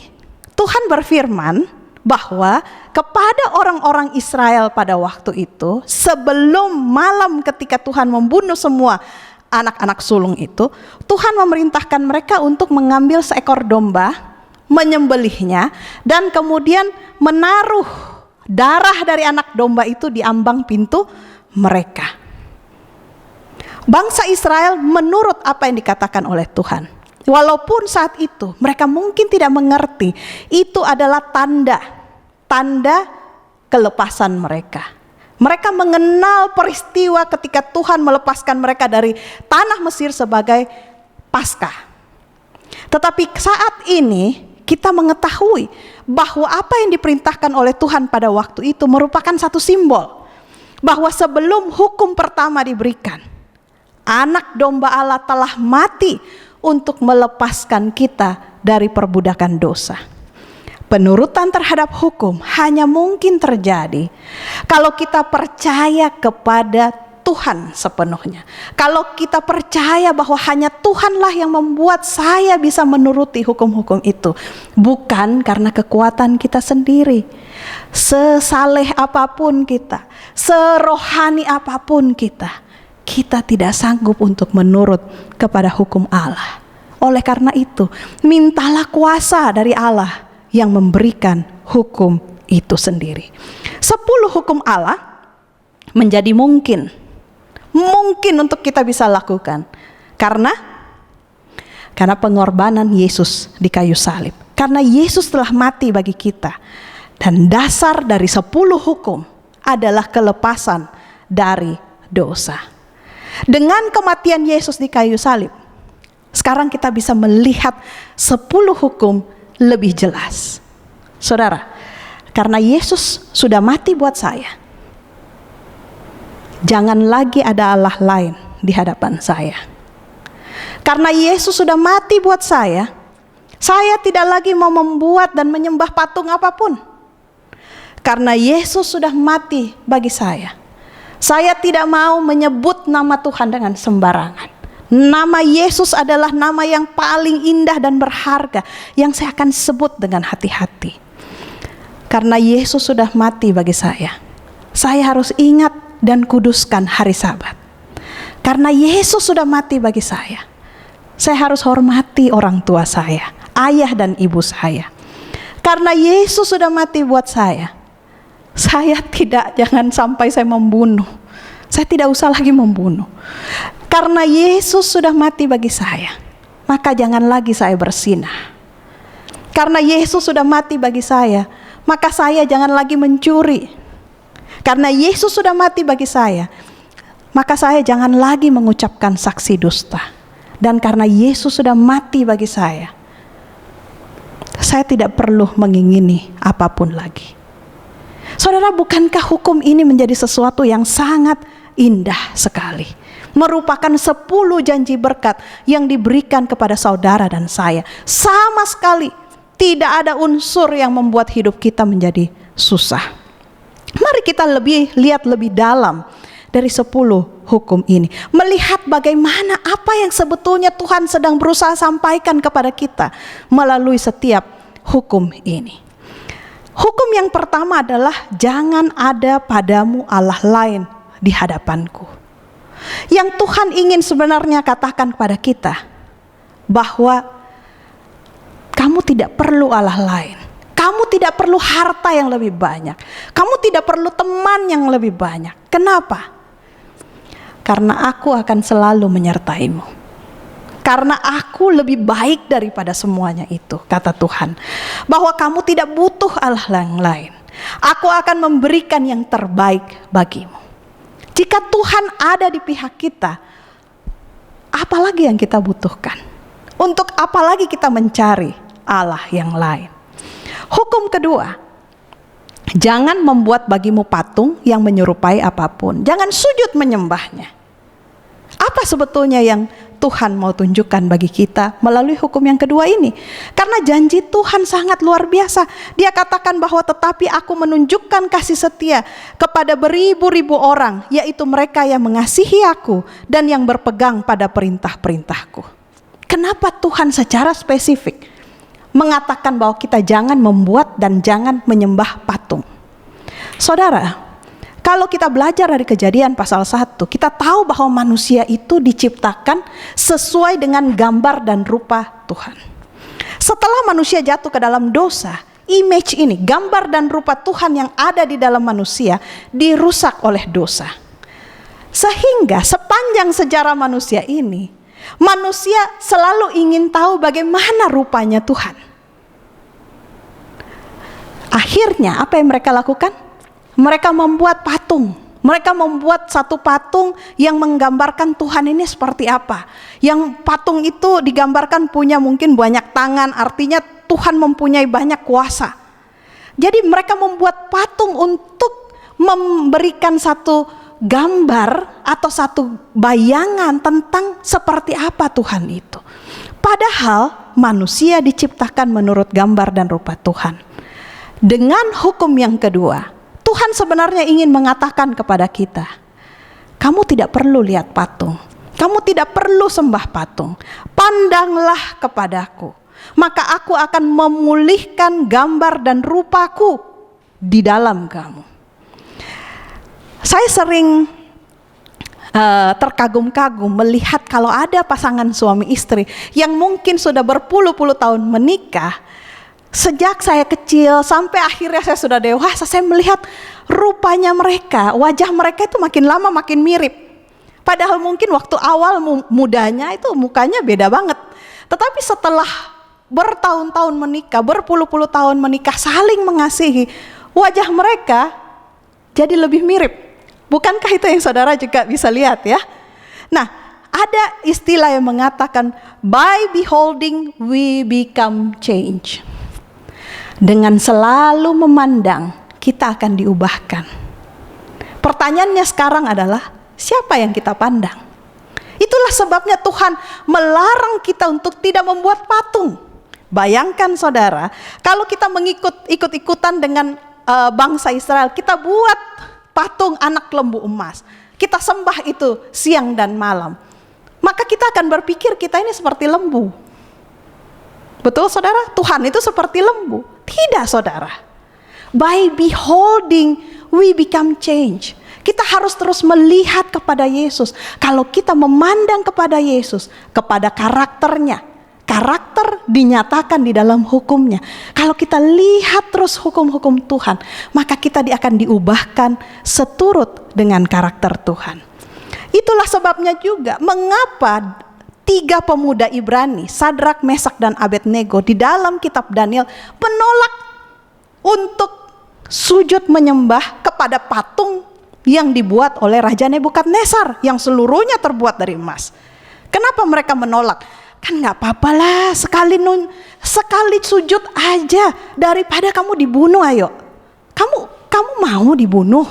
Tuhan berfirman bahwa kepada orang-orang Israel pada waktu itu, sebelum malam ketika Tuhan membunuh semua anak-anak sulung itu, Tuhan memerintahkan mereka untuk mengambil seekor domba, menyembelihnya, dan kemudian menaruh darah dari anak domba itu di ambang pintu mereka. Bangsa Israel menurut apa yang dikatakan oleh Tuhan. Walaupun saat itu mereka mungkin tidak mengerti, itu adalah tanda kelepasan mereka. Mereka mengenal peristiwa ketika Tuhan melepaskan mereka dari tanah Mesir sebagai Paskah. Tetapi saat ini kita mengetahui bahwa apa yang diperintahkan oleh Tuhan pada waktu itu merupakan satu simbol bahwa sebelum hukum pertama diberikan, anak domba Allah telah mati untuk melepaskan kita dari perbudakan dosa. Penurutan terhadap hukum hanya mungkin terjadi kalau kita percaya kepada Tuhan sepenuhnya. Kalau kita percaya bahwa hanya Tuhanlah yang membuat saya bisa menuruti hukum-hukum itu, bukan karena kekuatan kita sendiri. Sesaleh apapun kita, serohani apapun kita tidak sanggup untuk menurut kepada hukum Allah. Oleh karena itu, mintalah kuasa dari Allah yang memberikan hukum itu sendiri. 10 hukum Allah menjadi mungkin untuk kita bisa lakukan karena pengorbanan Yesus di kayu salib. Karena Yesus telah mati bagi kita, dan dasar dari 10 hukum adalah kelepasan dari dosa. Dengan kematian Yesus di kayu salib, sekarang kita bisa melihat 10 hukum lebih jelas. Saudara, karena Yesus sudah mati buat saya, jangan lagi ada Allah lain di hadapan saya. Karena Yesus sudah mati buat saya tidak lagi mau membuat dan menyembah patung apapun. Karena Yesus sudah mati bagi saya tidak mau menyebut nama Tuhan dengan sembarangan. Nama Yesus adalah nama yang paling indah dan berharga yang saya akan sebut dengan hati-hati. Karena Yesus sudah mati bagi saya harus ingat dan kuduskan hari Sabat. Karena Yesus sudah mati bagi saya harus hormati orang tua saya, ayah dan ibu saya. Karena Yesus sudah mati buat saya jangan sampai saya membunuh. Saya tidak usah lagi membunuh. Karena Yesus sudah mati bagi saya, maka jangan lagi saya berzinah. Karena Yesus sudah mati bagi saya, maka saya jangan lagi mencuri. Karena Yesus sudah mati bagi saya, maka saya jangan lagi mengucapkan saksi dusta. Dan karena Yesus sudah mati bagi saya tidak perlu mengingini apapun lagi. Saudara, bukankah hukum ini menjadi sesuatu yang sangat indah sekali? Merupakan 10 janji berkat yang diberikan kepada saudara dan saya. Sama sekali tidak ada unsur yang membuat hidup kita menjadi susah. Mari kita lihat lebih dalam dari 10 hukum ini. Melihat bagaimana apa yang sebetulnya Tuhan sedang berusaha sampaikan kepada kita melalui setiap hukum ini. Hukum yang pertama adalah jangan ada padamu Allah lain di hadapanku. Yang Tuhan ingin sebenarnya katakan kepada kita bahwa kamu tidak perlu Allah lain. Kamu tidak perlu harta yang lebih banyak. Kamu tidak perlu teman yang lebih banyak. Kenapa? Karena aku akan selalu menyertaimu. Karena aku lebih baik daripada semuanya itu, kata Tuhan. Bahwa kamu tidak butuh Allah yang lain. Aku akan memberikan yang terbaik bagimu. Jika Tuhan ada di pihak kita, apalagi yang kita butuhkan? Untuk apalagi kita mencari Allah yang lain? Hukum kedua, jangan membuat bagimu patung yang menyerupai apapun. Jangan sujud menyembahnya. Apa sebetulnya yang Tuhan mau tunjukkan bagi kita melalui hukum yang kedua ini? Karena janji Tuhan sangat luar biasa. Dia katakan bahwa tetapi aku menunjukkan kasih setia kepada beribu-ribu orang, yaitu mereka yang mengasihi aku dan yang berpegang pada perintah-perintahku. Kenapa Tuhan secara spesifik mengatakan bahwa kita jangan membuat dan jangan menyembah patung? Saudara, kalau kita belajar dari Kejadian pasal 1, kita tahu bahwa manusia itu diciptakan sesuai dengan gambar dan rupa Tuhan. Setelah manusia jatuh ke dalam dosa, image ini, gambar dan rupa Tuhan yang ada di dalam manusia dirusak oleh dosa. Sehingga sepanjang sejarah manusia ini, manusia selalu ingin tahu bagaimana rupanya Tuhan. Akhirnya apa yang mereka lakukan? Mereka membuat patung. Mereka membuat satu patung yang menggambarkan Tuhan ini seperti apa. Yang patung itu digambarkan punya mungkin banyak tangan, artinya Tuhan mempunyai banyak kuasa. Jadi mereka membuat patung untuk memberikan satu gambar atau satu bayangan tentang seperti apa Tuhan itu. Padahal manusia diciptakan menurut gambar dan rupa Tuhan. Dengan hukum yang kedua, Tuhan sebenarnya ingin mengatakan kepada kita, kamu tidak perlu lihat patung, kamu tidak perlu sembah patung, pandanglah kepadaku, maka aku akan memulihkan gambar dan rupaku di dalam kamu. Saya sering terkagum-kagum melihat kalau ada pasangan suami istri yang mungkin sudah berpuluh-puluh tahun menikah. Sejak saya kecil sampai akhirnya saya sudah dewasa, saya melihat rupanya mereka, wajah mereka itu makin lama makin mirip. Padahal mungkin waktu awal mudanya itu mukanya beda banget. Tetapi setelah bertahun-tahun menikah, berpuluh-puluh tahun menikah, saling mengasihi, wajah mereka jadi lebih mirip. Bukankah itu yang saudara juga bisa lihat ya? Nah, ada istilah yang mengatakan, by beholding we become change. Dengan selalu memandang, kita akan diubahkan. Pertanyaannya sekarang adalah, siapa yang kita pandang? Itulah sebabnya Tuhan melarang kita untuk tidak membuat patung. Bayangkan saudara, kalau kita ikut-ikutan dengan bangsa Israel, kita buat patung anak lembu emas. Kita sembah itu siang dan malam. maka kita akan berpikir kita ini seperti lembu. Betul saudara? Tuhan itu seperti lembu. Tidak saudara. By beholding we become change. Kita harus terus melihat kepada Yesus. Kalau kita memandang kepada Yesus, kepada karakternya, karakter dinyatakan di dalam hukumnya. Kalau kita lihat terus hukum-hukum Tuhan, maka kita akan diubahkan seturut dengan karakter Tuhan. Itulah sebabnya juga mengapa 3 pemuda Ibrani, Sadrak, Mesak, dan Abednego di dalam kitab Daniel menolak untuk sujud menyembah kepada patung yang dibuat oleh Raja Nebukadnezar yang seluruhnya terbuat dari emas. Kenapa mereka menolak? Kan gak apa-apa lah, sekali sujud aja daripada kamu dibunuh. Ayo, kamu mau dibunuh?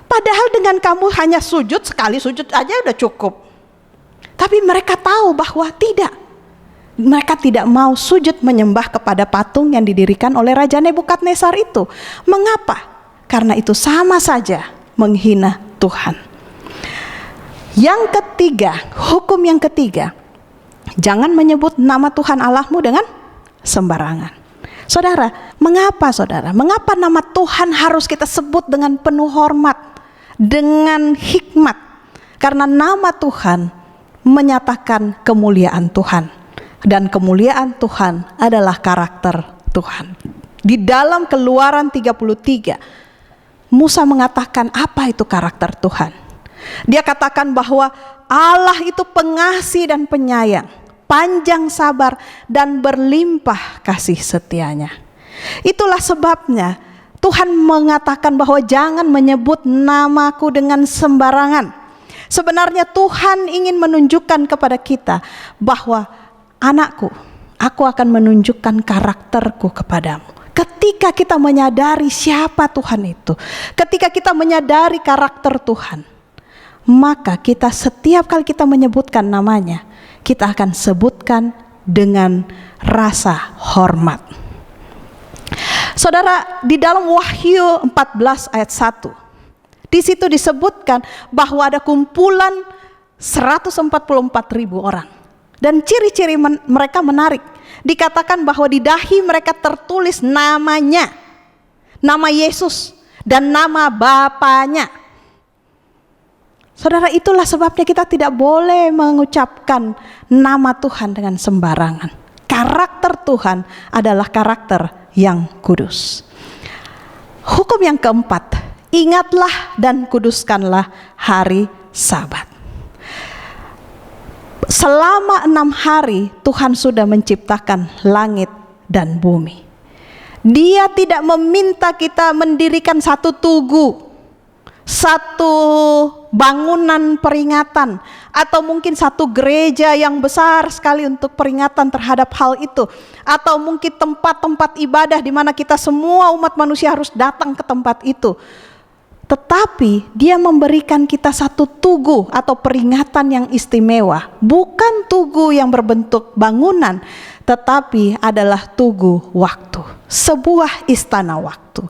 Padahal dengan kamu hanya sekali sujud aja udah cukup. Tapi mereka tahu bahwa tidak. Mereka tidak mau sujud menyembah kepada patung yang didirikan oleh Raja Nebukadnezar itu. Mengapa? Karena itu sama saja menghina Tuhan. Yang ketiga, hukum yang ketiga, jangan menyebut nama Tuhan Allahmu dengan sembarangan. Saudara, mengapa saudara? Mengapa nama Tuhan harus kita sebut dengan penuh hormat, dengan hikmat? Karena nama Tuhan menyatakan kemuliaan Tuhan, dan kemuliaan Tuhan adalah karakter Tuhan. Di dalam Keluaran 33, Musa mengatakan apa itu karakter Tuhan. Dia katakan bahwa Allah itu pengasih dan penyayang, panjang sabar dan berlimpah kasih setianya. Itulah sebabnya Tuhan mengatakan bahwa jangan menyebut namaku dengan sembarangan. Sebenarnya Tuhan ingin menunjukkan kepada kita bahwa anakku, aku akan menunjukkan karakterku kepadamu. Ketika kita menyadari siapa Tuhan itu, ketika kita menyadari karakter Tuhan, maka kita setiap kali kita menyebutkan namanya, kita akan sebutkan dengan rasa hormat. Saudara, di dalam Wahyu 14 ayat 1, di situ disebutkan bahwa ada kumpulan 144.000 orang. Dan ciri-ciri mereka menarik. Dikatakan bahwa di dahi mereka tertulis namanya, nama Yesus, dan nama Bapanya. Saudara, itulah sebabnya kita tidak boleh mengucapkan nama Tuhan dengan sembarangan. Karakter Tuhan adalah karakter yang kudus. Hukum yang keempat, ingatlah dan kuduskanlah hari Sabat. Selama 6 hari Tuhan sudah menciptakan langit dan bumi. Dia tidak meminta kita mendirikan satu tugu, satu bangunan peringatan, atau mungkin satu gereja yang besar sekali untuk peringatan terhadap hal itu, atau mungkin tempat-tempat ibadah di mana kita semua umat manusia harus datang ke tempat itu. Tetapi dia memberikan kita satu tugu atau peringatan yang istimewa. Bukan tugu yang berbentuk bangunan, tetapi adalah tugu waktu. Sebuah istana waktu.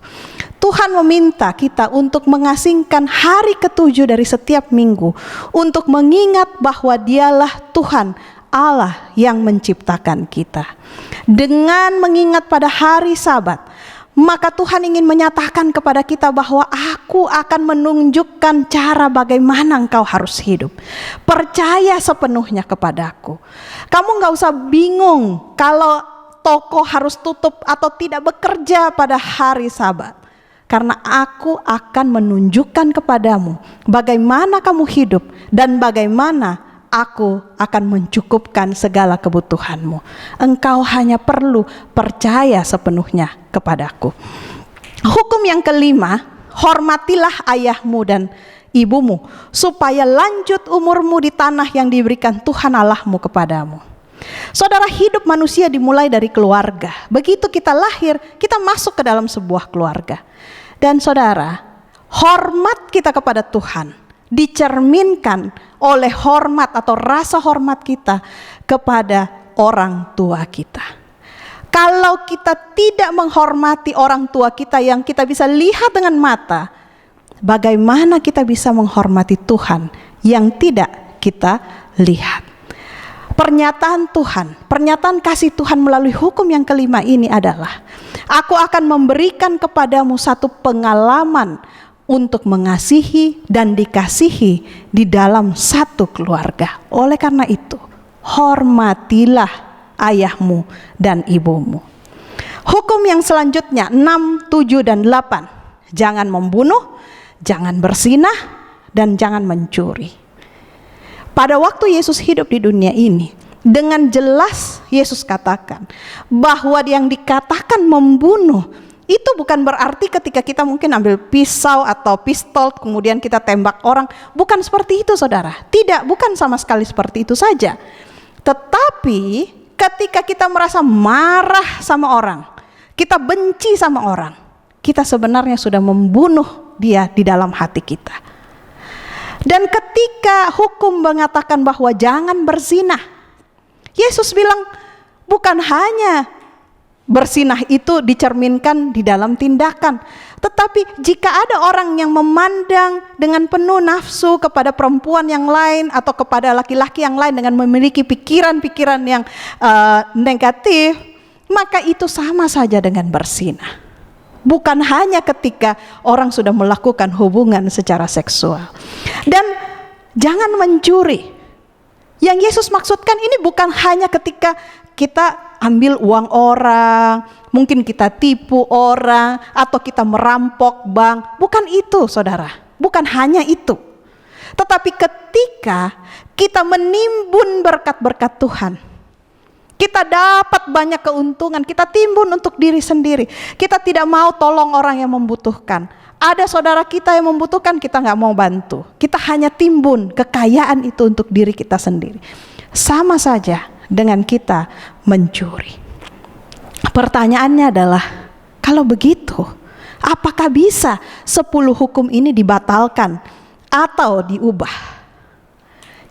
Tuhan meminta kita untuk mengasingkan hari ke-7 dari setiap minggu, untuk mengingat bahwa dialah Tuhan Allah yang menciptakan kita. Dengan mengingat pada hari Sabat, maka Tuhan ingin menyatakan kepada kita bahwa aku akan menunjukkan cara bagaimana engkau harus hidup. Percaya sepenuhnya kepadaku. Kamu gak usah bingung kalau toko harus tutup atau tidak bekerja pada hari Sabat. Karena aku akan menunjukkan kepadamu bagaimana kamu hidup dan bagaimana aku akan mencukupkan segala kebutuhanmu. Engkau hanya perlu percaya sepenuhnya kepadaku. Hukum yang kelima, hormatilah ayahmu dan ibumu, supaya lanjut umurmu di tanah yang diberikan Tuhan Allahmu kepadamu. Saudara, hidup manusia dimulai dari keluarga. Begitu kita lahir, kita masuk ke dalam sebuah keluarga. Dan saudara, hormat kita kepada Tuhan dicerminkan oleh hormat atau rasa hormat kita kepada orang tua kita. Kalau kita tidak menghormati orang tua kita yang kita bisa lihat dengan mata, bagaimana kita bisa menghormati Tuhan yang tidak kita lihat. Pernyataan kasih Tuhan melalui hukum yang kelima ini adalah, aku akan memberikan kepadamu satu pengalaman untuk mengasihi dan dikasihi di dalam satu keluarga. Oleh karena itu, hormatilah ayahmu dan ibumu. Hukum yang selanjutnya 6, 7, dan 8. Jangan membunuh, jangan berzinah, dan jangan mencuri. Pada waktu Yesus hidup di dunia ini, dengan jelas Yesus katakan bahwa yang dikatakan membunuh itu bukan berarti ketika kita mungkin ambil pisau atau pistol kemudian kita tembak orang. Bukan seperti itu, saudara. Tidak, bukan sama sekali seperti itu saja. Tetapi ketika kita merasa marah sama orang, kita benci sama orang, kita sebenarnya sudah membunuh dia di dalam hati kita. Dan ketika hukum mengatakan bahwa jangan berzinah, Yesus bilang bukan hanya berzinah itu dicerminkan di dalam tindakan, tetapi jika ada orang yang memandang dengan penuh nafsu kepada perempuan yang lain atau kepada laki-laki yang lain dengan memiliki pikiran-pikiran yang negatif, maka itu sama saja dengan berzinah. Bukan hanya ketika orang sudah melakukan hubungan secara seksual. Dan jangan mencuri. Yang Yesus maksudkan ini bukan hanya ketika kita ambil uang orang, mungkin kita tipu orang, atau kita merampok bank. Bukan itu, saudara. Bukan hanya itu. Tetapi ketika kita menimbun berkat-berkat Tuhan, kita dapat banyak keuntungan, kita timbun untuk diri sendiri. Kita tidak mau tolong orang yang membutuhkan. Ada saudara kita yang membutuhkan, kita nggak mau bantu. Kita hanya timbun kekayaan itu untuk diri kita sendiri. Sama saja dengan kita mencuri. Pertanyaannya adalah, kalau begitu, apakah bisa 10 hukum ini dibatalkan atau diubah?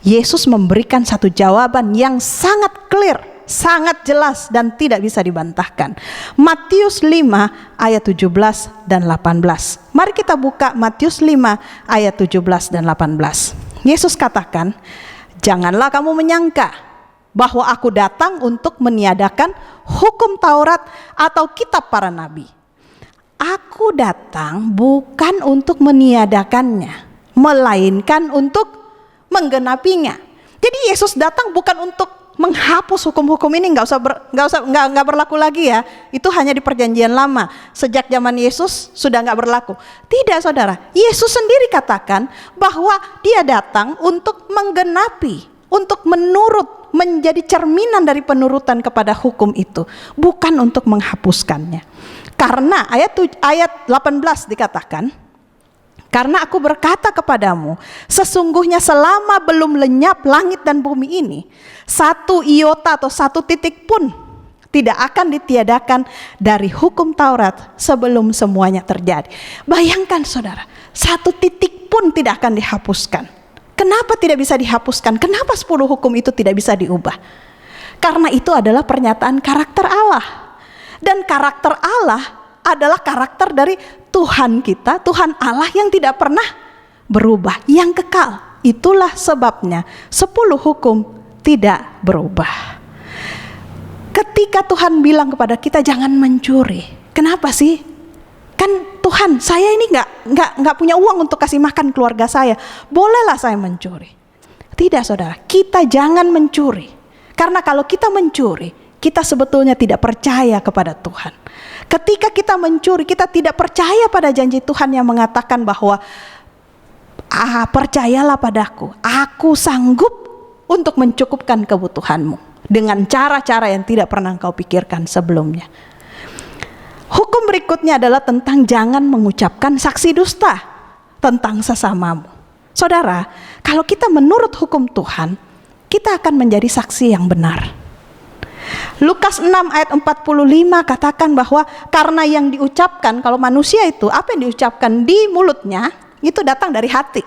Yesus memberikan satu jawaban yang sangat clear, sangat jelas dan tidak bisa dibantahkan. Matius 5 ayat 17 dan 18. Mari kita buka Matius 5 ayat 17 dan 18. Yesus katakan, janganlah kamu menyangka bahwa aku datang untuk meniadakan hukum Taurat atau kitab para nabi. Aku datang bukan untuk meniadakannya, melainkan untuk menggenapinya. Jadi Yesus datang bukan untuk menghapus hukum-hukum ini, nggak berlaku lagi ya. Itu hanya di perjanjian lama. Sejak zaman Yesus sudah nggak berlaku. Tidak, saudara. Yesus sendiri katakan bahwa dia datang untuk menggenapi, untuk menurut, menjadi cerminan dari penurutan kepada hukum itu, bukan untuk menghapuskannya. Karena ayat 18 dikatakan, karena aku berkata kepadamu, sesungguhnya selama belum lenyap langit dan bumi ini, satu iota atau satu titik pun tidak akan ditiadakan dari hukum Taurat sebelum semuanya terjadi. Bayangkan, saudara, satu titik pun tidak akan dihapuskan. Kenapa tidak bisa dihapuskan? Kenapa 10 hukum itu tidak bisa diubah? Karena itu adalah pernyataan karakter Allah. Dan karakter Allah adalah karakter dari Tuhan kita, Tuhan Allah yang tidak pernah berubah, yang kekal. Itulah sebabnya 10 hukum tidak berubah. Ketika Tuhan bilang kepada kita jangan mencuri, kenapa sih? Kan Tuhan, saya ini nggak punya uang untuk kasih makan keluarga saya, bolehlah saya mencuri. Tidak, saudara, kita jangan mencuri. Karena kalau kita mencuri, kita sebetulnya tidak percaya kepada Tuhan. Ketika kita mencuri, kita tidak percaya pada janji Tuhan yang mengatakan bahwa percayalah padaku, aku sanggup untuk mencukupkan kebutuhanmu dengan cara-cara yang tidak pernah engkau pikirkan sebelumnya. Hukum berikutnya adalah tentang jangan mengucapkan saksi dusta tentang sesamamu. Saudara, kalau kita menurut hukum Tuhan, kita akan menjadi saksi yang benar. Lukas 6 ayat 45 katakan bahwa karena yang diucapkan, kalau manusia itu apa yang diucapkan di mulutnya itu datang dari hati.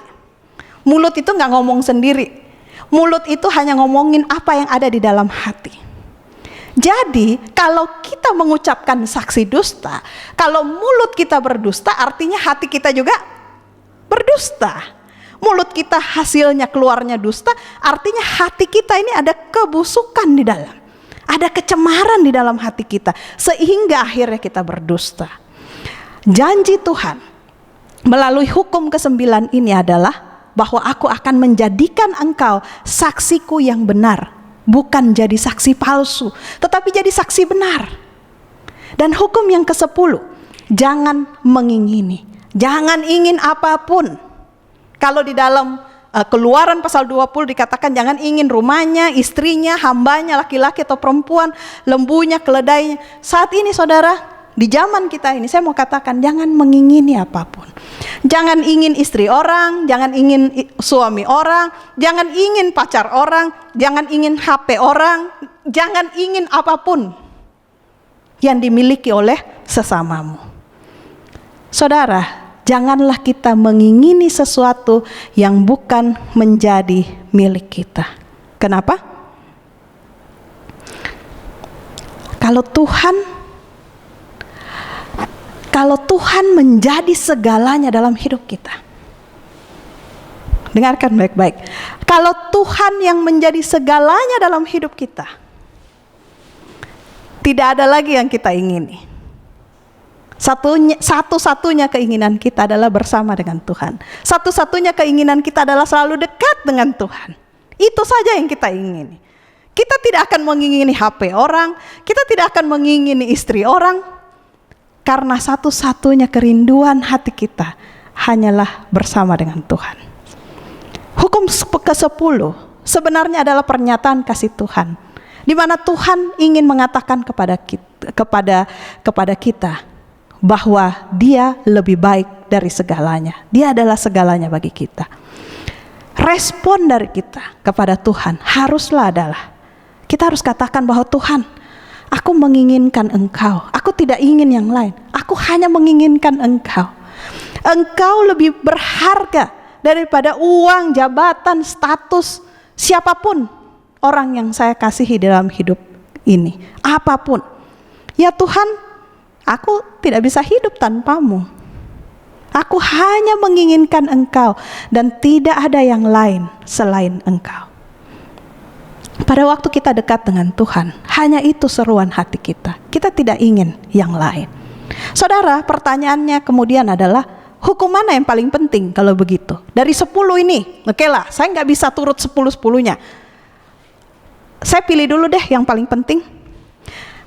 Mulut itu gak ngomong sendiri. Mulut itu hanya ngomongin apa yang ada di dalam hati. Jadi kalau kita mengucapkan saksi dusta, kalau mulut kita berdusta, artinya hati kita juga berdusta. Mulut kita hasilnya keluarnya dusta, artinya hati kita ini ada kebusukan di dalam. Ada kecemaran di dalam hati kita, sehingga akhirnya kita berdusta. Janji Tuhan melalui hukum ke-9 ini adalah bahwa aku akan menjadikan engkau saksiku yang benar. Bukan jadi saksi palsu, tetapi jadi saksi benar. Dan hukum yang ke-10, jangan mengingini. Jangan ingin apapun. Kalau di dalam Keluaran pasal 20 dikatakan jangan ingin rumahnya, istrinya, hambanya, laki-laki atau perempuan, lembunya, keledainya. Saat ini saudara, di zaman kita ini saya mau katakan jangan mengingini apapun. Jangan ingin istri orang, jangan ingin suami orang, jangan ingin pacar orang, jangan ingin HP orang, jangan ingin apapun yang dimiliki oleh sesamamu. Saudara, janganlah kita mengingini sesuatu yang bukan menjadi milik kita. Kenapa? Kalau Tuhan menjadi segalanya dalam hidup kita. Dengarkan baik-baik. Kalau Tuhan yang menjadi segalanya dalam hidup kita, tidak ada lagi yang kita ingini. Satu-satunya keinginan kita adalah bersama dengan Tuhan. Satu-satunya keinginan kita adalah selalu dekat dengan Tuhan. Itu saja yang kita ingini. Kita tidak akan mengingini HP orang, kita tidak akan mengingini istri orang, karena satu-satunya kerinduan hati kita hanyalah bersama dengan Tuhan. Hukum ke-10 sebenarnya adalah pernyataan kasih Tuhan, di mana Tuhan ingin mengatakan kepada kita bahwa Dia lebih baik dari segalanya. Dia adalah segalanya bagi kita. Respon dari kita kepada Tuhan haruslah adalah kita harus katakan bahwa Tuhan, aku menginginkan Engkau. Aku tidak ingin yang lain. Aku hanya menginginkan Engkau. Engkau lebih berharga daripada uang, jabatan, status, siapapun orang yang saya kasihi dalam hidup ini. Apapun. Ya Tuhan, aku tidak bisa hidup tanpamu. Aku hanya menginginkan Engkau dan tidak ada yang lain selain Engkau. Pada waktu kita dekat dengan Tuhan, hanya itu seruan hati kita. Kita tidak ingin yang lain. Saudara, pertanyaannya kemudian adalah, hukum mana yang paling penting kalau begitu? Dari 10 ini, oke lah, saya nggak bisa turut 10-10-nya. Saya pilih dulu deh yang paling penting.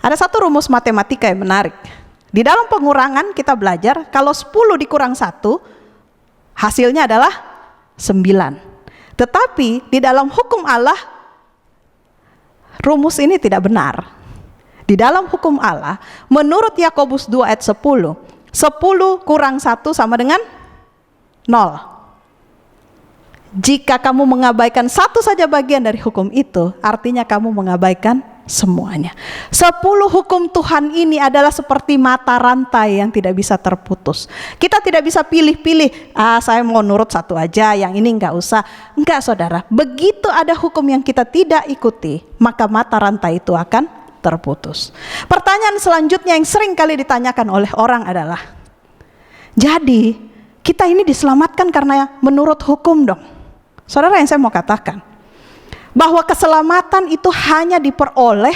Ada satu rumus matematika yang menarik. Di dalam pengurangan kita belajar, kalau 10 dikurang 1, hasilnya adalah 9. Tetapi di dalam hukum Allah, rumus ini tidak benar. Di dalam hukum Allah, menurut Yakobus 2 ayat 10, 10 kurang 1 sama dengan 0. Jika kamu mengabaikan satu saja bagian dari hukum itu, artinya kamu mengabaikan semuanya. 10 hukum Tuhan ini adalah seperti mata rantai yang tidak bisa terputus. Kita tidak bisa pilih-pilih, saya mau nurut satu aja, yang ini enggak usah. Enggak saudara, begitu ada hukum yang kita tidak ikuti, maka mata rantai itu akan terputus. Pertanyaan selanjutnya yang sering kali ditanyakan oleh orang adalah, jadi kita ini diselamatkan karena menurut hukum dong? Saudara, yang saya mau katakan, bahwa keselamatan itu hanya diperoleh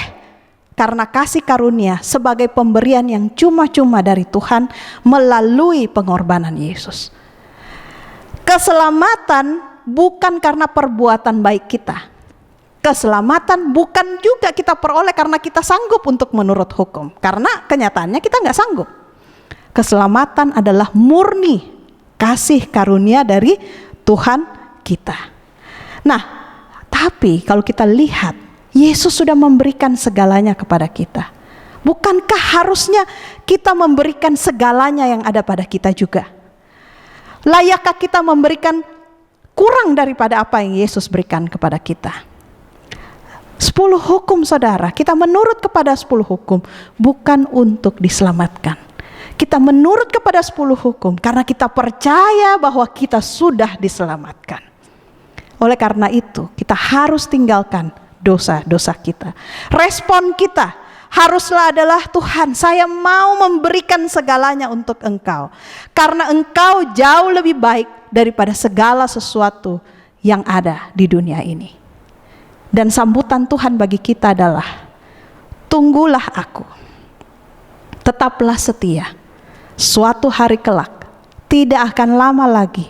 karena kasih karunia sebagai pemberian yang cuma-cuma dari Tuhan melalui pengorbanan Yesus. Keselamatan bukan karena perbuatan baik kita. Keselamatan bukan juga kita peroleh karena kita sanggup untuk menurut hukum. Karena kenyataannya kita nggak sanggup. Keselamatan adalah murni kasih karunia dari Tuhan kita. Nah, tapi kalau kita lihat, Yesus sudah memberikan segalanya kepada kita. Bukankah harusnya kita memberikan segalanya yang ada pada kita juga? Layakkah kita memberikan kurang daripada apa yang Yesus berikan kepada kita? 10 hukum saudara, kita menurut kepada 10 hukum bukan untuk diselamatkan. Kita menurut kepada 10 hukum karena kita percaya bahwa kita sudah diselamatkan. Oleh karena itu, kita harus tinggalkan dosa-dosa kita. Respon kita haruslah adalah, Tuhan, saya mau memberikan segalanya untuk Engkau. Karena Engkau jauh lebih baik daripada segala sesuatu yang ada di dunia ini. Dan sambutan Tuhan bagi kita adalah, tunggulah aku, tetaplah setia. Suatu hari kelak, tidak akan lama lagi,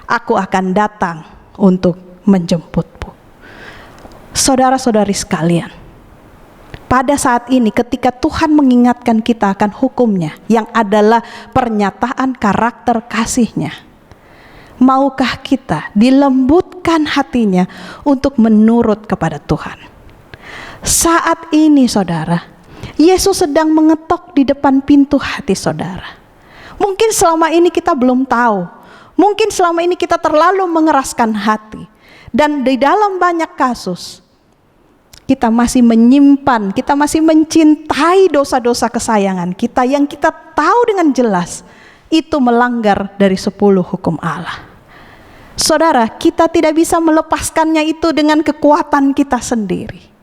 aku akan datang untuk menjemputmu. Saudara-saudari sekalian, pada saat ini ketika Tuhan mengingatkan kita akan hukum-Nya yang adalah pernyataan karakter kasih-Nya, maukah kita dilembutkan hatinya untuk menurut kepada Tuhan? Saat ini saudara, Yesus sedang mengetok di depan pintu hati saudara. Mungkin selama ini kita belum tahu, mungkin selama ini kita terlalu mengeraskan hati, dan di dalam banyak kasus kita masih menyimpan, kita masih mencintai dosa-dosa kesayangan kita yang kita tahu dengan jelas itu melanggar dari 10 hukum Allah. Saudara, kita tidak bisa melepaskannya itu dengan kekuatan kita sendiri.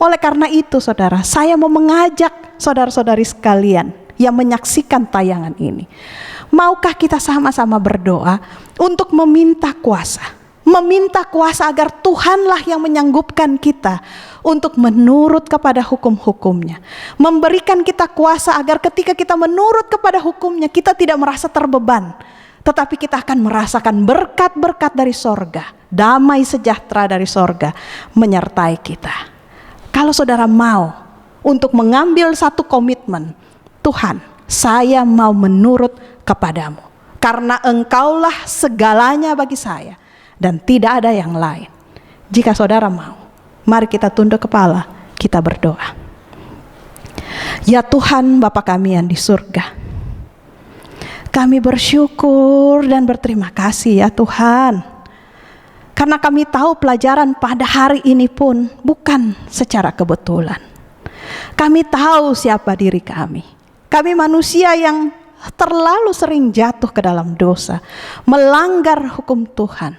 Oleh karena itu saudara, saya mau mengajak saudara-saudari sekalian yang menyaksikan tayangan ini, maukah kita sama-sama berdoa untuk meminta kuasa agar Tuhanlah yang menyanggupkan kita untuk menurut kepada hukum-hukum-Nya, memberikan kita kuasa agar ketika kita menurut kepada hukum-Nya, kita tidak merasa terbeban, tetapi kita akan merasakan berkat-berkat dari sorga, damai sejahtera dari sorga menyertai kita. Kalau saudara mau untuk mengambil satu komitmen, Tuhan, saya mau menurut kepadamu, karena Engkaulah segalanya bagi saya, dan tidak ada yang lain. Jika saudara mau, mari kita tunduk kepala, kita berdoa. Ya Tuhan, Bapa kami yang di surga, kami bersyukur dan berterima kasih ya Tuhan, karena kami tahu pelajaran pada hari ini pun bukan secara kebetulan. Kami tahu siapa diri kami. Kami manusia yang terlalu sering jatuh ke dalam dosa, melanggar hukum Tuhan.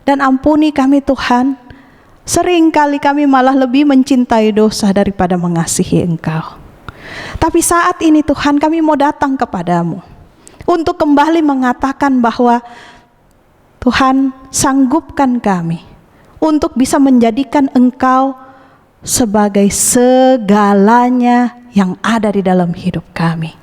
Dan ampuni kami Tuhan, seringkali kami malah lebih mencintai dosa daripada mengasihi Engkau. Tapi saat ini Tuhan, kami mau datang kepadamu untuk kembali mengatakan bahwa Tuhan, sanggupkan kami untuk bisa menjadikan Engkau sebagai segalanya yang ada di dalam hidup kami.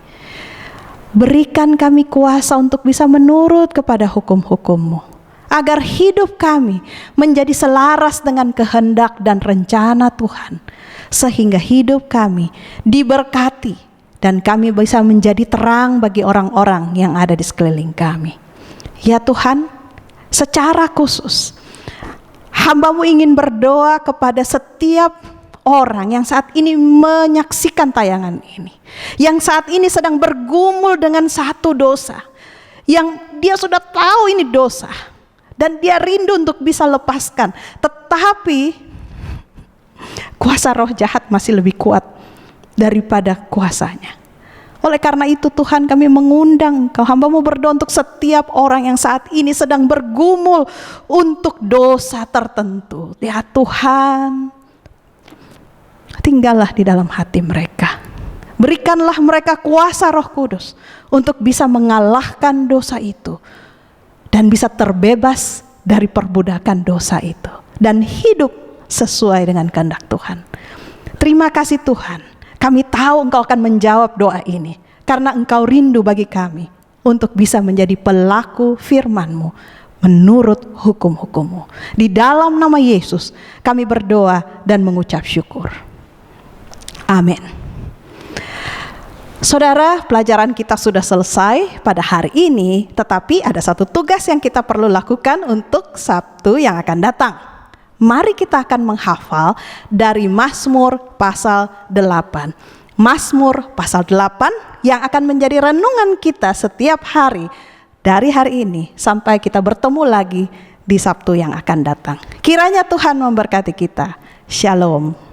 Berikan kami kuasa untuk bisa menurut kepada hukum-hukum-Mu, agar hidup kami menjadi selaras dengan kehendak dan rencana Tuhan, sehingga hidup kami diberkati dan kami bisa menjadi terang bagi orang-orang yang ada di sekeliling kami. Ya Tuhan, secara khusus hamba-Mu ingin berdoa kepada setiap orang yang saat ini menyaksikan tayangan ini, yang saat ini sedang bergumul dengan satu dosa, yang dia sudah tahu ini dosa, dan dia rindu untuk bisa lepaskan, tetapi kuasa roh jahat masih lebih kuat daripada kuasanya. Oleh karena itu Tuhan, kami mengundang Engkau, hamba-Mu berdoa untuk setiap orang yang saat ini sedang bergumul untuk dosa tertentu. Ya Tuhan, tinggallah di dalam hati mereka. Berikanlah mereka kuasa Roh Kudus untuk bisa mengalahkan dosa itu dan bisa terbebas dari perbudakan dosa itu dan hidup sesuai dengan kehendak Tuhan. Terima kasih Tuhan, kami tahu Engkau akan menjawab doa ini karena Engkau rindu bagi kami untuk bisa menjadi pelaku firman-Mu menurut hukum-hukum-Mu. Di dalam nama Yesus kami berdoa dan mengucap syukur. Amin. Saudara, pelajaran kita sudah selesai pada hari ini, tetapi ada satu tugas yang kita perlu lakukan untuk Sabtu yang akan datang. Mari kita akan menghafal dari Mazmur pasal 8. Mazmur pasal 8 yang akan menjadi renungan kita setiap hari dari hari ini sampai kita bertemu lagi di Sabtu yang akan datang. Kiranya Tuhan memberkati kita. Shalom.